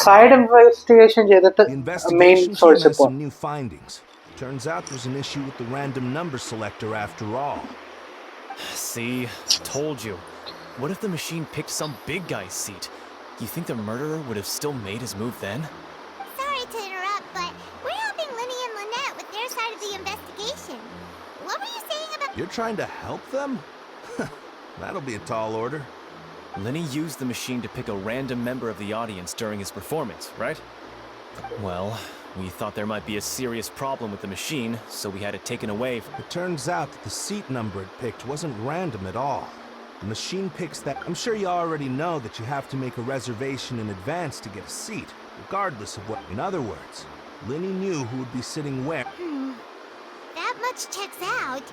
Side investigation ചെയ്തിട്ട് main source has some new findings. Turns out there's an issue with the random number selector after all. See, told you. What if the machine picked some big guy's seat? You think the murderer would have still made his move then? Sorry to interrupt, but we're helping Linny and Lynette with their side of the investigation. What were you saying about— You're trying to help them? That'll be a tall order. Linny used the machine to pick a random member of the audience during his performance, right? Well, we thought there might be a serious problem with the machine, so we had it taken away. It turns out that the seat number it picked wasn't random at all. The machine picks that. I'm sure you already know that you have to make a reservation in advance to get a seat, regardless of what. In other words, Linny knew who would be sitting where. That much checks out.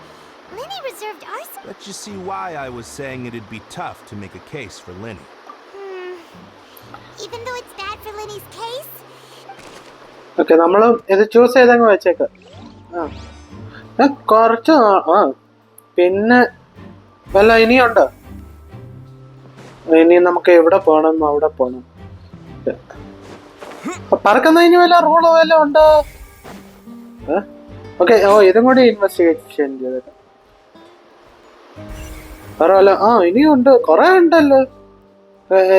Linny reserved our— Let's just see why I was saying it'd be tough to make a case for Linny. Even though it's bad for Linny's case? Okay, നമ്മള് ഇത് choose ചെയ്തങ്ങ് വെച്ചേക്കാം. കുറച്ച് പിന്നെ വല്ല ഇനിയുണ്ടോ? ഇനി നമുക്ക് എവിടെ പോണം? അവിടെ പോണം. പറക്കുന്നതിന് വല്ല റൂളോ വല്ല ഉണ്ടോ? ഓക്കെ, ഇതും കൂടി ഇൻവെസ്റ്റിഗേഷൻ ചെയ്തേക്കാം. പറയല്ല. ഇനിയുണ്ട്, കൊറേ ഉണ്ടല്ലോ.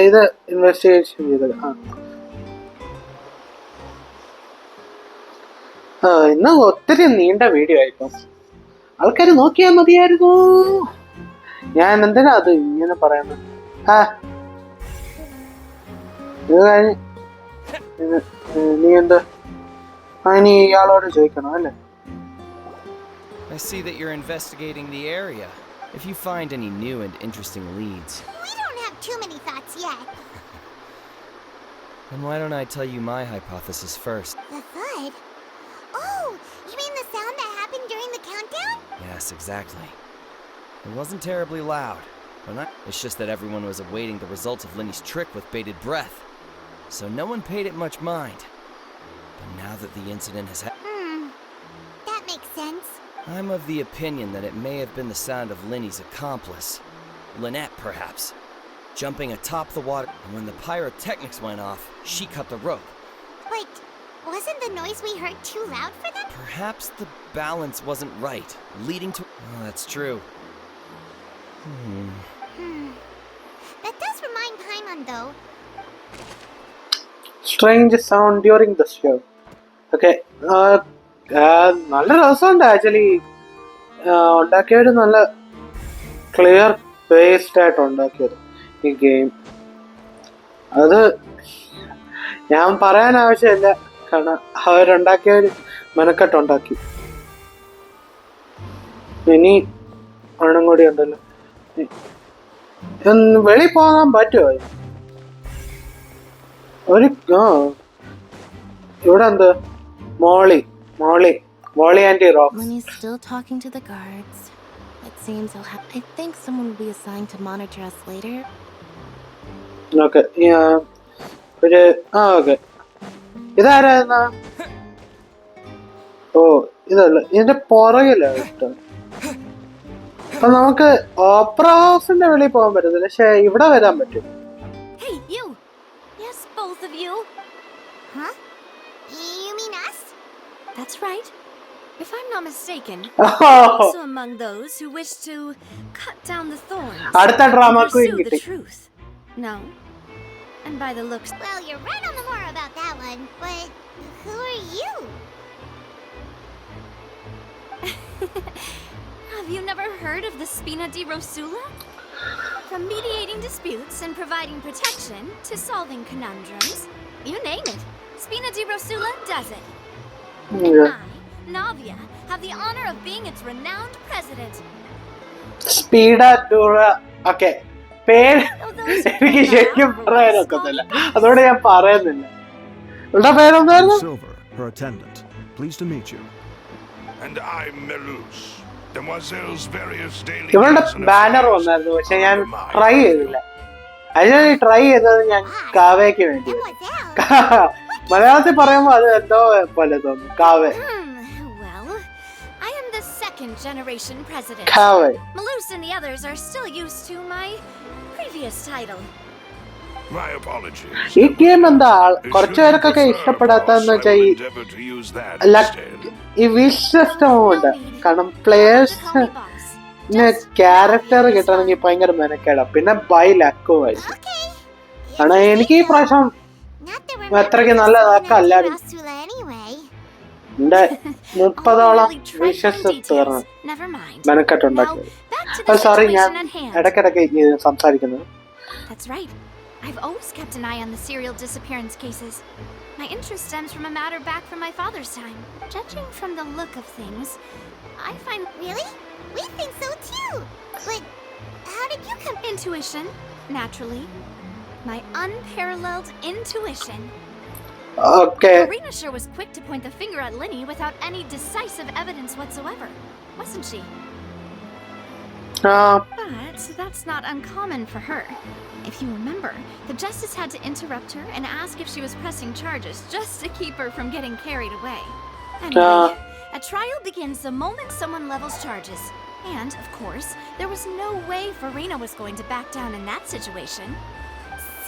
ഇത് ഇൻവെസ്റ്റിഗേഷൻ ചെയ്തേക്കാം. ഇന്ന് ഒത്തിരി നീണ്ട വീഡിയോ ആയിപ്പം. ആൾക്കാര് നോക്കിയാൽ മതിയായിരുന്നു. ഞാൻ എന്തിനാ അത് ഇങ്ങനെ പറയുന്നത്? ഇത് കഴിഞ്ഞ് നീ എന്താ ഇനി ഇയാളോട് ചോദിക്കണം അല്ലേ? I see that you're investigating the area. If you find any new and interesting leads. We don't have too many thoughts yet. Then why don't I tell you my hypothesis first? The thud? Oh, you mean the sound that happened during the countdown? Yes, exactly. It wasn't terribly loud, but it's just that everyone was awaiting the results of Linny's trick with bated breath, so no one paid it much mind. But now that the incident has happened, that makes sense. I'm of the opinion that it may have been the sound of Linny's accomplice, Lynette perhaps, jumping atop the water, and when the pyrotechnics went off, she cut the rope. Wait, wasn't the noise we heard too loud for them? Perhaps the balance wasn't right, leading to— Oh, that's true. That does remind Paimon though. Strange sound during the show. Okay, നല്ല രസമുണ്ട് actually. ഉണ്ടാക്കിയവര് നല്ല clear based ആയിട്ട് ഉണ്ടാക്കിയത് ഈ game. അത് ഞാൻ പറയാൻ ആവശ്യമില്ല, കാരണം അവരുണ്ടാക്കിയവര് മെനക്കെട്ടുണ്ടാക്കി. ഇനി ഒരെണ്ണം കൂടി ഉണ്ടല്ലോ. വെളി പോകാൻ പറ്റുമോ? ഒരു ഇവിടെ എന്ത് Molly aunty rocks. Lenny's still talking to the guards. It seems I think someone will be assigned to monitor us later. Okay, okay. ഇതാരാ? ഇതല്ല, ഇതിന്റെ പുറകിലാണ് ഇഷ്ടം. അപ്പൊ നമുക്ക് ഓപ്പറ ഹൗസിന്റെ വെളിയിൽ പോകാൻ പറ്റത്തില്ല, പക്ഷെ ഇവിടെ വരാൻ പറ്റും. Hey, you! Yes, both of you. Huh? You mean us? That's right. If I'm not mistaken, also among those who wish to cut down the thorns and pursue the truth. No? And by the looks— Well, you're right on the moor about that one, but who are you? Have you never heard of the Spina di Rosula? From mediating disputes and providing protection to solving conundrums, you name it, Spina di Rosula does it. And I, Navia, have the honor of being its renowned president. Spina Dura. Okay. പേര് എനിക്ക് ശരിക്കും പറയാനൊക്കത്തില്ല, അതുകൊണ്ട് ഞാൻ പറയുന്നില്ല. ഇവിടെ പേരെന്തായിരുന്നു? Silver, her attendant. Pleased to meet you. And I'm Melus, Demoiselle's various daily. ഇവളുടെ banner വന്നായിരുന്നു, പക്ഷെ ഞാൻ ട്രൈ ചെയ്തില്ല. അതിന് ട്രൈ ചെയ്തത് ഞാൻ കാവയ്ക്ക് വേണ്ടി. മലയാളത്തിൽ പറയുമ്പോ അത് എന്തോ പോലെ തോന്നും. Kavya. Well, I am the second generation president. Kawaii. Malus and the others are still used to my previous title. My apologies. ഈ ഗെയിം എന്താ Should കുറച്ചു you പേർക്കൊക്കെ prefer, ഇഷ്ടപ്പെടാത്തന്ന് boss, I വെച്ചാൽ will ഈ endeavor to use that ലക് instead. ഈ wish സിസ്റ്റവും ഉണ്ട്. കാരണം പ്ലേയേഴ്സ് ക്യാരക്ടർ കിട്ടണമെങ്കിൽ ഭയങ്കര മെനക്കേടാ. പിന്നെ ബൈ ലക്കും ആയിരിക്കും. കാരണം എനിക്ക് ഈ പ്രാവശ്യം അത്രയ്ക്ക് നല്ല ലക്കല്ലായിരുന്നു. എന്റെ 30ഓളം വിഷസ് തീർന്നു മെനക്കെട്ടുണ്ടാക്കിയത്. സോറി, ഞാൻ ഇടയ്ക്കിടയ്ക്ക് സംസാരിക്കുന്നത്. That's right. I've always kept an eye on the serial disappearance cases. My interest stems from a matter back from my father's time. Judging from the look of things, I find... Really? We think so too! But how did you come... Intuition, naturally. My unparalleled intuition. Okay. Marina sure was quick to point the finger at Linny without any decisive evidence whatsoever, wasn't she? But that's not uncommon for her. If you remember, the justice had to interrupt her and ask if she was pressing charges just to keep her from getting carried away. Anyway, a trial begins the moment someone levels charges. And, of course, there was no way Farina was going to back down in that situation.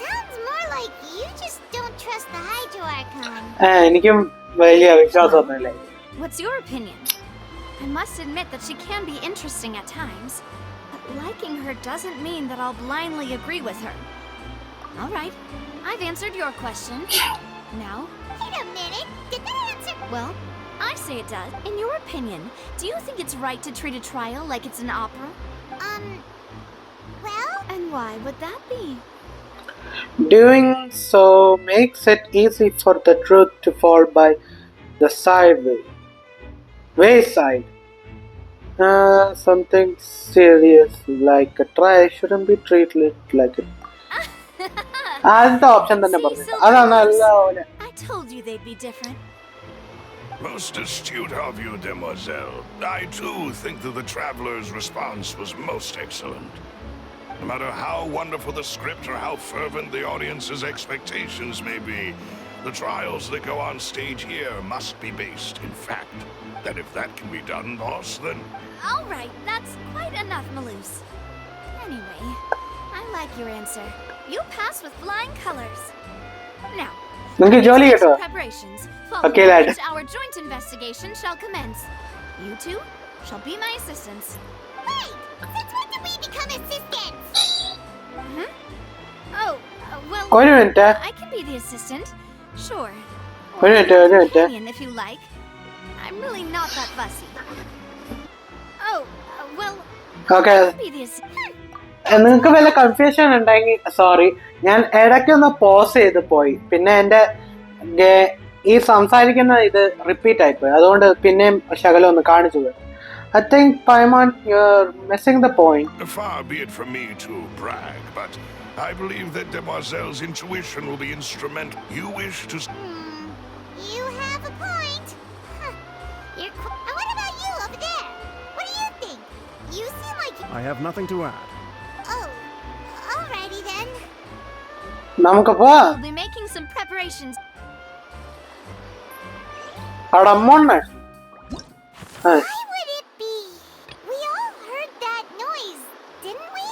Sounds more like you just don't trust the Hydro-Archon. എനിക്കും വലിയ വിശ്വാസമൊന്നുമില്ല. What's your opinion? I must admit that she can be interesting at times. But liking her doesn't mean that I'll blindly agree with her. All right, I've answered your question. Now... Wait a minute, did that answer... Well, I say it does. In your opinion, do you think it's right to treat a trial like it's an opera? Well... And why would that be? Doing so makes it easy for the truth to fall by the wayside. Something serious like a trial shouldn't be treated like it. That's the option തന്നെ പറഞ്ഞു. അതാണ് നല്ല. I told you they'd be different. Most astute of you, demoiselle. I too think that the traveler's response was most excellent. No matter how wonderful the script or how fervent the audience's expectations may be, the trials that go on stage here must be based in fact. And if that can be done, boss, then... All right, that's quite enough, Malus. Anyway, I like your answer. You pass with flying colors. Now, preparations, following which our joint investigation shall commence. You two shall be my assistants. Wait! Since when did we become assistants? Oh, well, I can be the assistant. Sure. Or companion, if you like. I'm really not that fussy. Oh, well, Okay. I can be the assistant. നിങ്ങൾക്ക് വല്ല confusion ഉണ്ടെങ്കിൽ sorry, ഞാൻ ഇടയ്ക്കൊന്ന് pose ചെയ്ത് പോയി. പിന്നെ എൻ്റെ ഈ സംസാരിക്കുന്ന ഇത് റിപ്പീറ്റ് ആയിപ്പോയി. അതുകൊണ്ട് പിന്നെയും ശകലം ഒന്ന് കാണിച്ചു പോയി. I think, Paimon, you're missing the point. Far be it from me to brag, but I believe that Demoiselle's intuition will be instrumental. You wish to... You have a point. What about you over there? What do you think? You seem like... I have nothing to add. Oh, alrighty then. നമുക്ക് പോവാം. We'll be making some preparations. അവിടെ അമ്മോണ്ണേ. Why would it be? We all heard that noise, didn't we?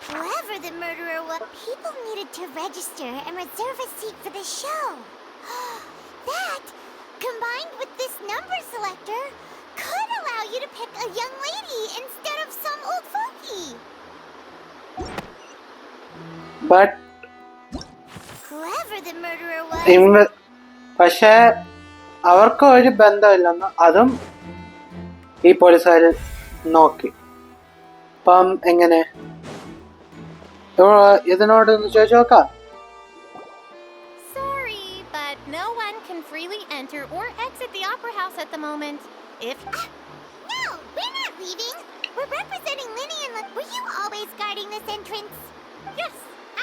Whoever the murderer was, people needed to register and reserve a seat for the show. That, combined with this number selector, could allow you to pick a young lady instead of some old fogey. But whoever the murderer was... പക്ഷേ അവർക്ക് ഒരു ബന്ധമില്ലെന്ന് അതും ഈ പോലീസുകാർ നോക്കി. അപ്പം എങ്ങനെ ഇതിനോട് ചോദിച്ചു നോക്കാം. Sorry, but no one can freely enter or exit the Opera House at the moment. If... No, we're not leaving. We're representing Linny and... Were you always guarding this entrance? Yes.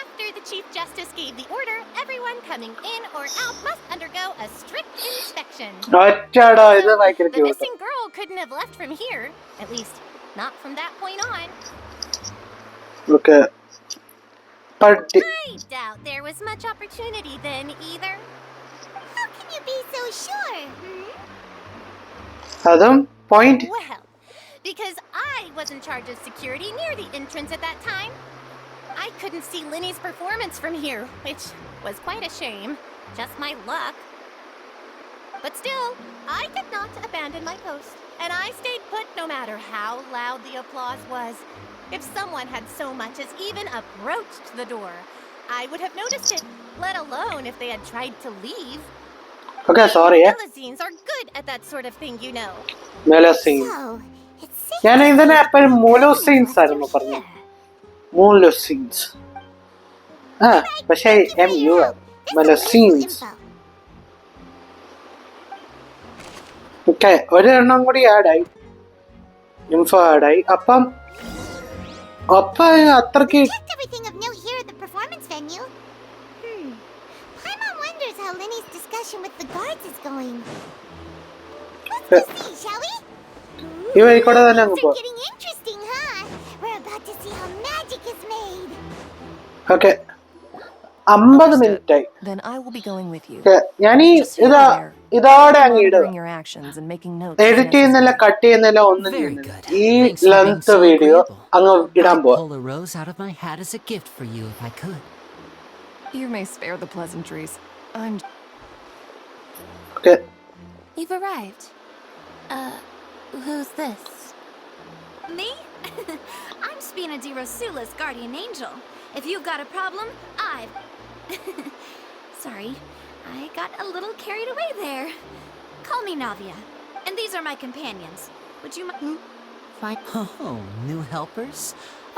After the Chief Justice gave the order, everyone coming in or out must undergo a strict inspection. The missing girl couldn't have left from here. At least, not from that point on. Okay. But I doubt there was much opportunity then, either. How can you be so sure? അതും Point? Well, because I was in charge of security near the entrance at that time. I couldn't see Linny's performance from here, which was quite a shame. Just my luck. But still, I did not abandon my post, and I stayed put no matter how loud the applause was. If someone had so much as even approached the door, I would have noticed it, let alone if they had tried to leave. Okay, sorry. Melusines are good at that sort of thing, you know. Melusine. So, it's safe ഞാൻ to ഇതിനെ say എപ്പോഴും everyone മോലോസീൻസ് knows ആയിരുന്നു you're പറഞ്ഞത്. here. മോലോസീൻസ്. പക്ഷേ MUR. Melusines. Okay, ഒരെണ്ണം കൂടി ആഡായി. Info ആഡായി. അപ്പം അത്രയ്ക്ക് Checked everything of note here at the performance venue. Paimon wonders how Linny's discussion with the guards is going. Let's go see, shall we? ഈ വഴിക്കൂടെ തന്നെ അങ്ങ് പോ. Getting interesting, huh? We're about to see how magic is made. Okay. 50 മിനിറ്റായി. Then I will be going with you. ഞാൻ ഇതോടെ അങ്ങ് ഇടുക. Your actions and making notes. Edit ചെയ്യുന്നില്ല, കട്ട് ചെയ്യുന്നില്ല, ഒന്നും ചെയ്യുന്നില്ല. ഈ ലെങ്ത് വീഡിയോ അങ്ങ് ഇടാൻ പോവാ. Pull a rose out of my hat as a gift for you if I could. You may spare the pleasantries. I'm. Okay. You've arrived. Who's this? Me? I'm Spina di Rosula's guardian angel. If you've got a problem, I've... Sorry, I got a little carried away there. Call me Navia, and these are my companions. Would you mind? Fine. Oh, new helpers?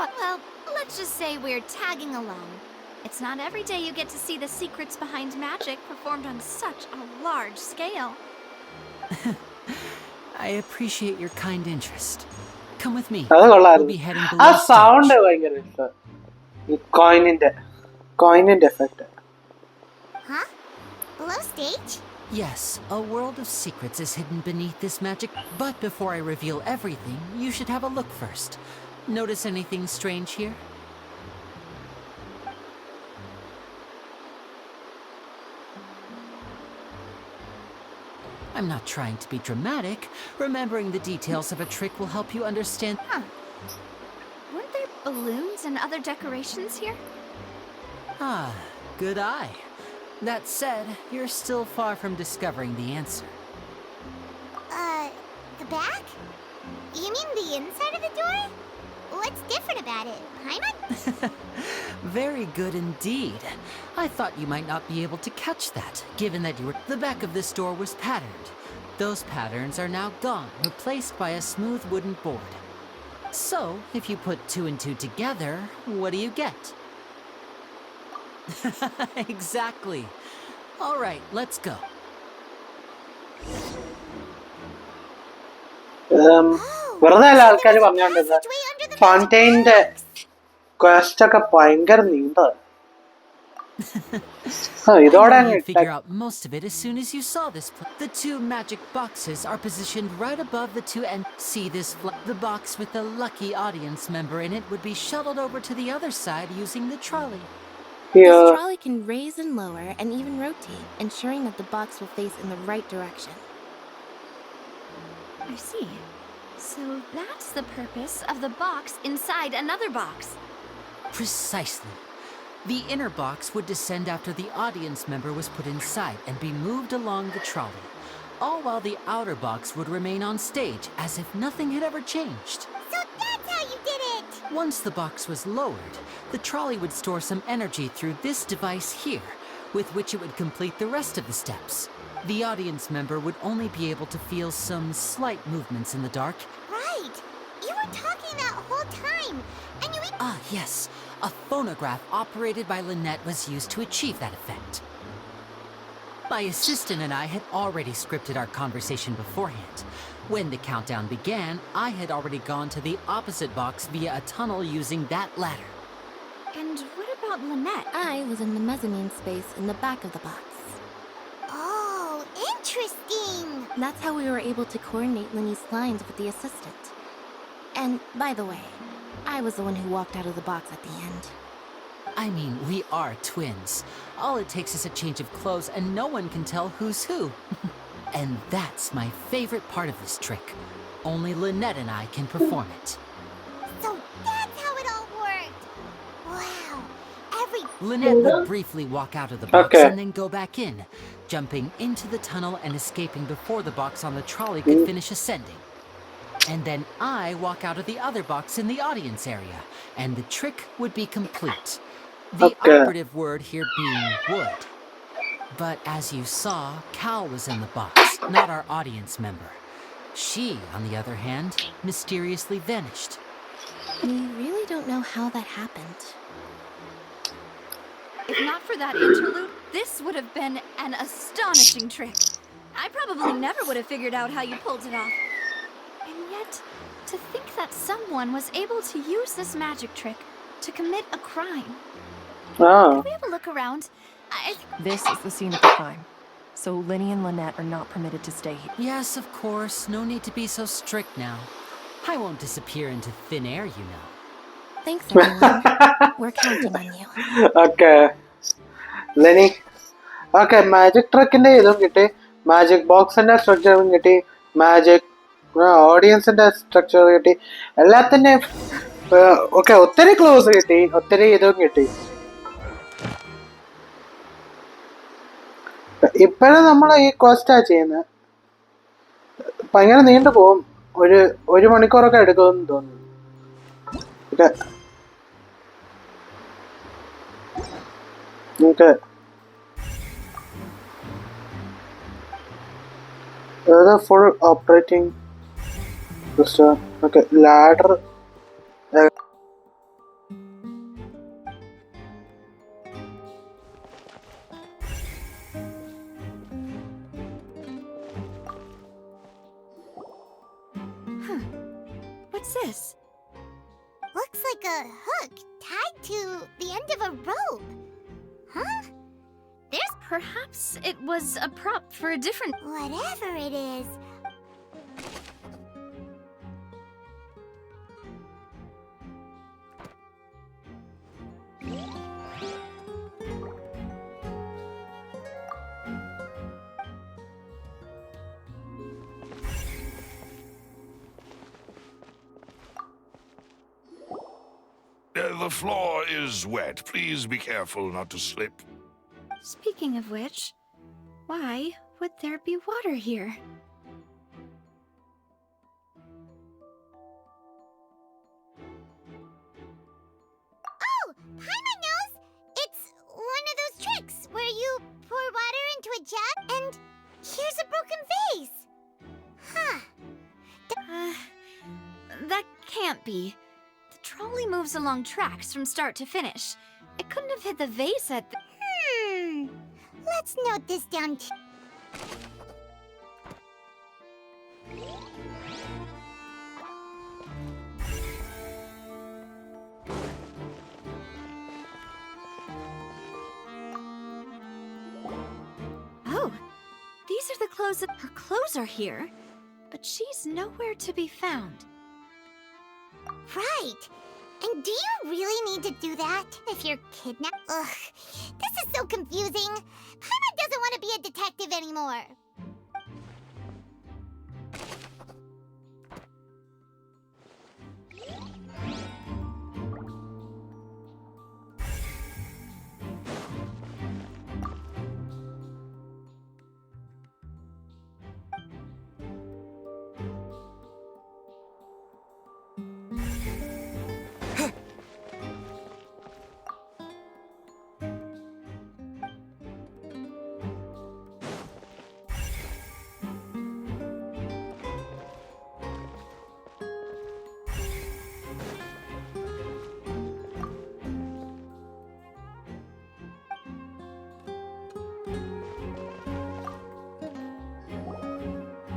Well, let's just say we're tagging along. It's not every day you get to see the secrets behind magic performed on such a large scale. I appreciate your kind interest. Come with me. അത് We'll കൊള്ളായിരുന്നു. be heading ആ below sound stage. ഭയങ്കര ഇഷ്ടം. ഈ കോയിനിന്റെ effect. Huh? Below stage? Yes, a world of secrets is hidden beneath this magic. But before I reveal everything, you should have a look first. Notice anything strange here? I'm not trying to be dramatic. Remembering the details of a trick will help you understand. Huh. Weren't there balloons and other decorations here? Ah, good eye. That said, you're still far from discovering the answer. The back? You mean the inside of the door? What's different about it, Paimon? Very good indeed. I thought you might not be able to catch that, given that the back of this door was patterned. Those patterns are now gone, replaced by a smooth wooden board. So, if you put 2 and 2 together, what do you get? Exactly. All right, let's go. വെറുതെ അല്ല ആൾക്കാർ പറഞ്ഞോണ്ടിരുന്നത് ഫൗണ്ടൈൻ്റെ question ഒക്കെ ഭയങ്കര നീണ്ടതാണ്. ഇതോടെ You'd figure out most of it as soon as you saw this. The 2 magic boxes are positioned right above the 2 and see this the box with the lucky audience member in it would be shuttled over to the other side using the trolley. This trolley can raise and lower and even rotate, ensuring that the box will face in the right direction. I see. So that's the purpose of the box inside another box. Precisely. The inner box would descend after the audience member was put inside and be moved along the trolley, all while the outer box would remain on stage as if nothing had ever changed. So that's how you did it! Once the box was lowered, the trolley would store some energy through this device here, with which it would complete the rest of the steps. The audience member would only be able to feel some slight movements in the dark. Right! You were talking that whole time, and you... Ah, yes. A phonograph operated by Lynette was used to achieve that effect. My assistant and I had already scripted our conversation beforehand. When the countdown began, I had already gone to the opposite box via a tunnel using that ladder. And what about Lynette? I was in the mezzanine space in the back of the box. Oh, interesting! That's how we were able to coordinate Linny's lines with the assistant. And, by the way, I was the one who walked out of the box at the end. I mean, we are twins. All it takes is a change of clothes and no one can tell who's who. And that's my favorite part of this trick. Only Lynette and I can perform it. So that's how it all worked. Wow. Lynette would briefly walk out of the box Okay. and then go back in, jumping into the tunnel and escaping before the box on the trolley could finish ascending. And then I walk out of the other box in the audience area, and the trick would be complete. The operative word here being would. But as you saw, Cal was in the box, not our audience member. She, on the other hand, mysteriously vanished. We really don't know how that happened. If not for that interlude, this would have been an astonishing trick. I probably never would have figured out how you pulled it off. And yet, to think that someone was able to use this magic trick to commit a crime. Ah. Could we have a look around? This is the scene of the crime. So Linny and Lynette are not permitted to stay here. Yes, of course. No need to be so strict now. I won't disappear into thin air, you know. Thanks, everyone. We're counting on you. Okay. Lenny. Okay, magic trick in the magic box and structure magic audience and structure okay, very close very ഇപ്പോഴും നമ്മൾ ഈ Costa ചെയ്യുന്നത് ഭയങ്കര നീണ്ടു പോകും ഒരു മണിക്കൂറൊക്കെ എടുക്കുമെന്ന് തോന്നുന്നു നമുക്ക് full operating okay ladder What's this? Looks like a hook tied to the end of a rope. Huh? Perhaps it was a prop for a different... Whatever it is. The floor is wet. Please be careful not to slip. Speaking of which, why would there be water here? Oh, Paimon knows! It's one of those tricks where you pour water into a jug and here's a broken vase. Huh. That can't be. The trolley moves along tracks from start to finish. It couldn't have hit the vase at the... Let's note this down too. Oh, these are the clothes that... Her clothes are here, but she's nowhere to be found. Right. And do you really need to do that if you're kidnapped? Ugh, this is so confusing. Paimon doesn't want to be a detective anymore.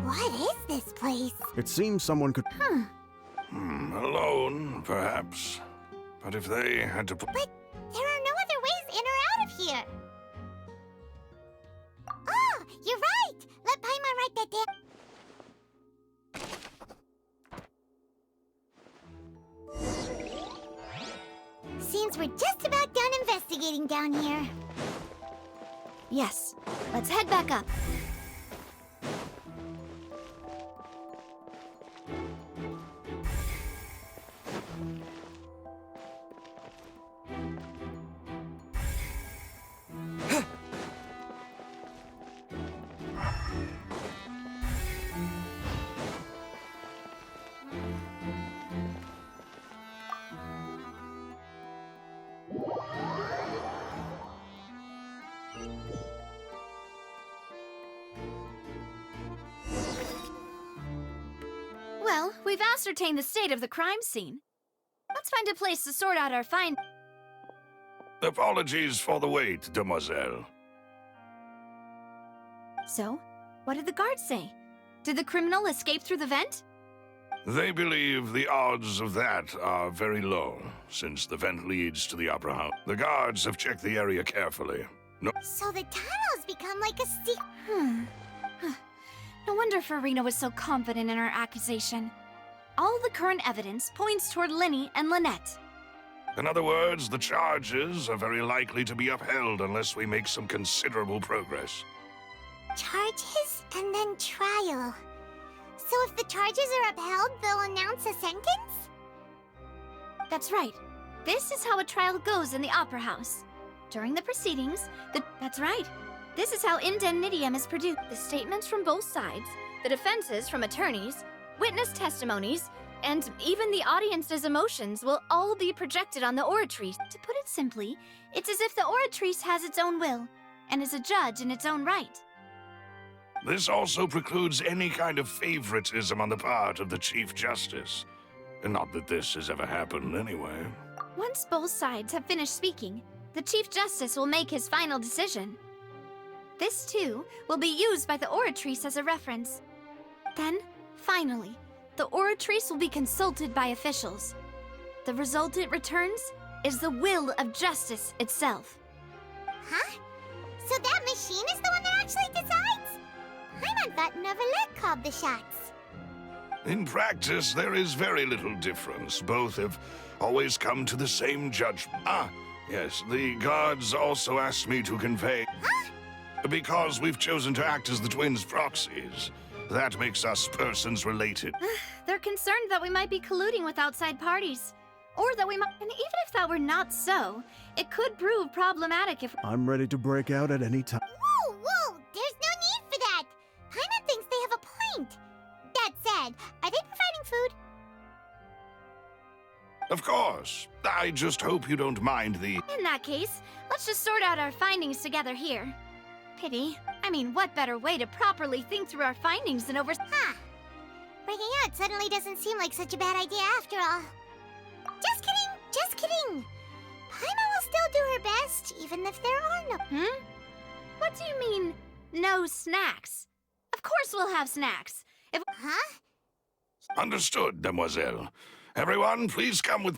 What is this place? It seems someone could... Alone, perhaps. But if they had to... But there are no other ways in or out of here. Oh, you're right. Let Paimon write that down. Seems we're just about done investigating down here. Yes, let's head back up. We've ascertained the state of the crime scene. Let's find a place to sort out our find. Apologies for the wait, demoiselle. So, what did the guards say? Did the criminal escape through the vent? They believe the odds of that are very low, since the vent leads to the Opera House. The guards have checked the area carefully. No. So the tunnels become like a secret. No wonder Farina was so confident in her accusation. All the current evidence points toward Linny and Lynette. In other words, the charges are very likely to be upheld unless we make some considerable progress. Charges and then trial. So if the charges are upheld, they'll announce a sentence? That's right. This is how a trial goes in the Opera House. During the proceedings, That's right. This is how indemnitium is produced. The statements from both sides, the defenses from attorneys, witness testimonies, and even the audience's emotions will all be projected on the oratrice. To put it simply, it's as if the oratrice has its own will, and is a judge in its own right. This also precludes any kind of favoritism on the part of the Chief Justice. And not that this has ever happened anyway. Once both sides have finished speaking, the Chief Justice will make his final decision. This, too, will be used by the oratrice as a reference. Then, finally, the oratrice will be consulted by officials. The result it returns is the will of justice itself. Huh? So that machine is the one that actually decides? Paimon thought Novelet called the shots. In practice, there is very little difference. Both have always come to the same judgment. Yes, the guards also asked me to convey... Huh? Because we've chosen to act as the twins' proxies. That makes us persons related. They're concerned that we might be colluding with outside parties. Or that we might... And even if that were not so, it could prove problematic if... I'm ready to break out at any time. Whoa! There's no need for that! Paimon thinks they have a point. That said, are they providing food? Of course. I just hope you don't mind the... In that case, let's just sort out our findings together here. Pity. I mean, what better way to properly think through our findings than over... Huh. Breaking out suddenly doesn't seem like such a bad idea after all. Just kidding! Just kidding! Paimon will still do her best, even if there are no... What do you mean, no snacks? Of course we'll have snacks. If... Huh? Understood, demoiselle. Everyone, please come with...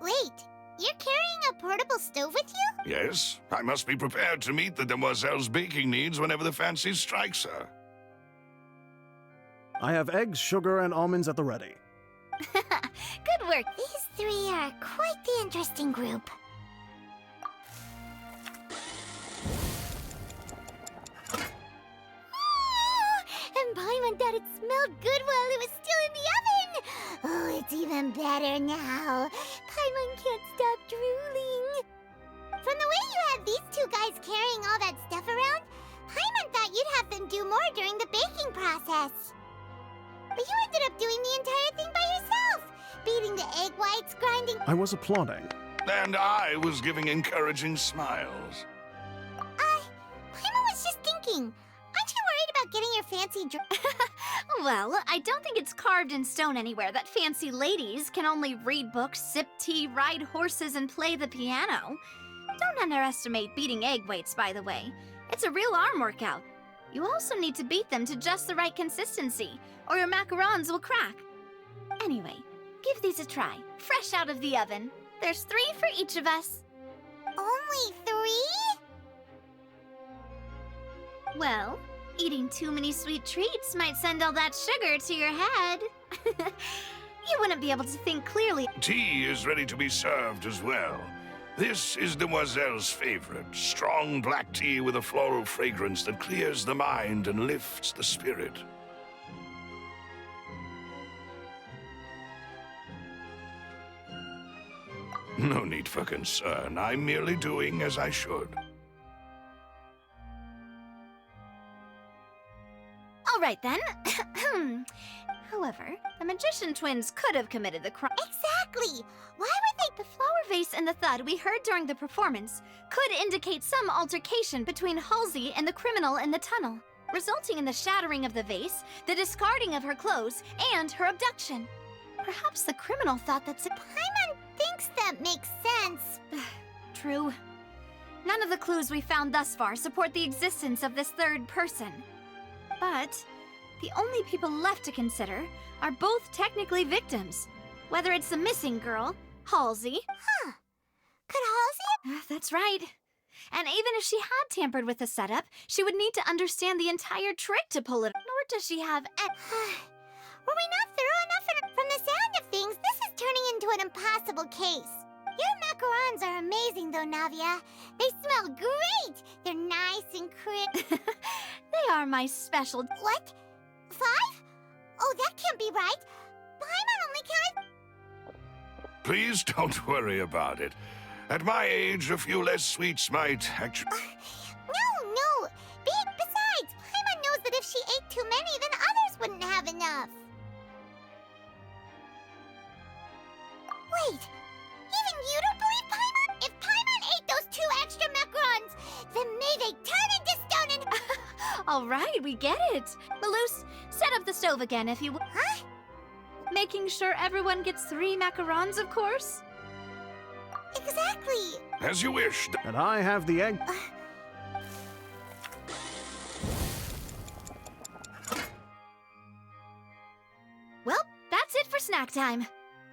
Wait, you're carrying a portable stove with you? Yes, I must be prepared to meet the demoiselle's baking needs whenever the fancy strikes her. I have eggs, sugar, and almonds at the ready. Good work. These three are quite the interesting group. And Paimon thought it smelled good while it was still in the oven! Oh, it's even better now. Paimon can't stop drooling. From the way you had these two guys carrying all that stuff around, Paimon thought you'd have them do more during the baking process. But you ended up doing the entire thing by yourself! Beating the egg whites, grinding... I was applauding. And I was giving encouraging smiles. Paimon was just thinking. Aren't you worried about getting your fancy Well, I don't think it's carved in stone anywhere that fancy ladies can only read books, sip tea, ride horses, and play the piano. Don't underestimate beating egg weights, by the way. It's a real arm workout. You also need to beat them to just the right consistency, or your macarons will crack. Anyway, give these a try, fresh out of the oven. There's 3 for each of us. Only 3? Well, eating too many sweet treats might send all that sugar to your head. You wouldn't be able to think clearly. Tea is ready to be served as well. This is Demoiselle's favorite, strong black tea with a floral fragrance that clears the mind and lifts the spirit. No need for concern. I'm merely doing as I should. All right, then. However, the magician twins could have committed the crime. Exactly! Why would they? The flower vase and the thud we heard during the performance could indicate some altercation between Halsey and the criminal in the tunnel, resulting in the shattering of the vase, the discarding of her clothes, and her abduction. Perhaps the criminal thought that Paimon thinks that makes sense. True. None of the clues we found thus far support the existence of this third person. But the only people left to consider are both technically victims. Whether it's the missing girl, Halsey. Huh. Could Halsey? That's right. And even if she had tampered with the setup, she would need to understand the entire trick to pull it. Nor does she have Were we not thorough enough? From the sound of things, this is turning into an impossible case. Your macarons are amazing, though, Navia. They smell great. They're nice and crisp. They are my special. What? 5? Oh, that can't be right. Paimon only counted. Please don't worry about it. At my age, a few less sweets might actually... No. Besides, Paimon knows that if she ate too many, then others wouldn't have enough. Wait, even you don't believe Paimon? If Paimon ate those 2 extra macarons, then may they turn into stone and... All right, we get it. Maloose, set up the stove again if you would. Huh? Making sure everyone gets 3 macarons, of course. Exactly. As you wish. And I have the egg. Well, that's it for snack time.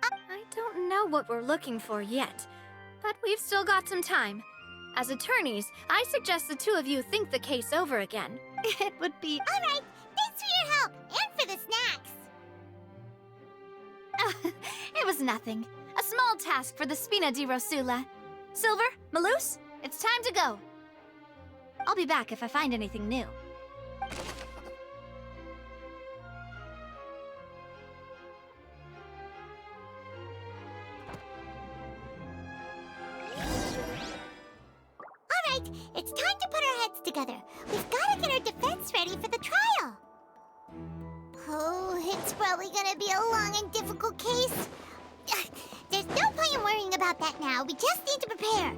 I don't know what we're looking for yet, but we've still got some time. As attorneys, I suggest the 2 of you think the case over again. It would be... All right, thanks for your help, and for the snacks. It was nothing. A small task for the Spina di Rosula. Silver, Maloose, it's time to go. I'll be back if I find anything new. It's time to put our heads together. We've got to get our defense ready for the trial. Oh, it's probably gonna be a long and difficult case. There's no point in worrying about that now. We just need to prepare.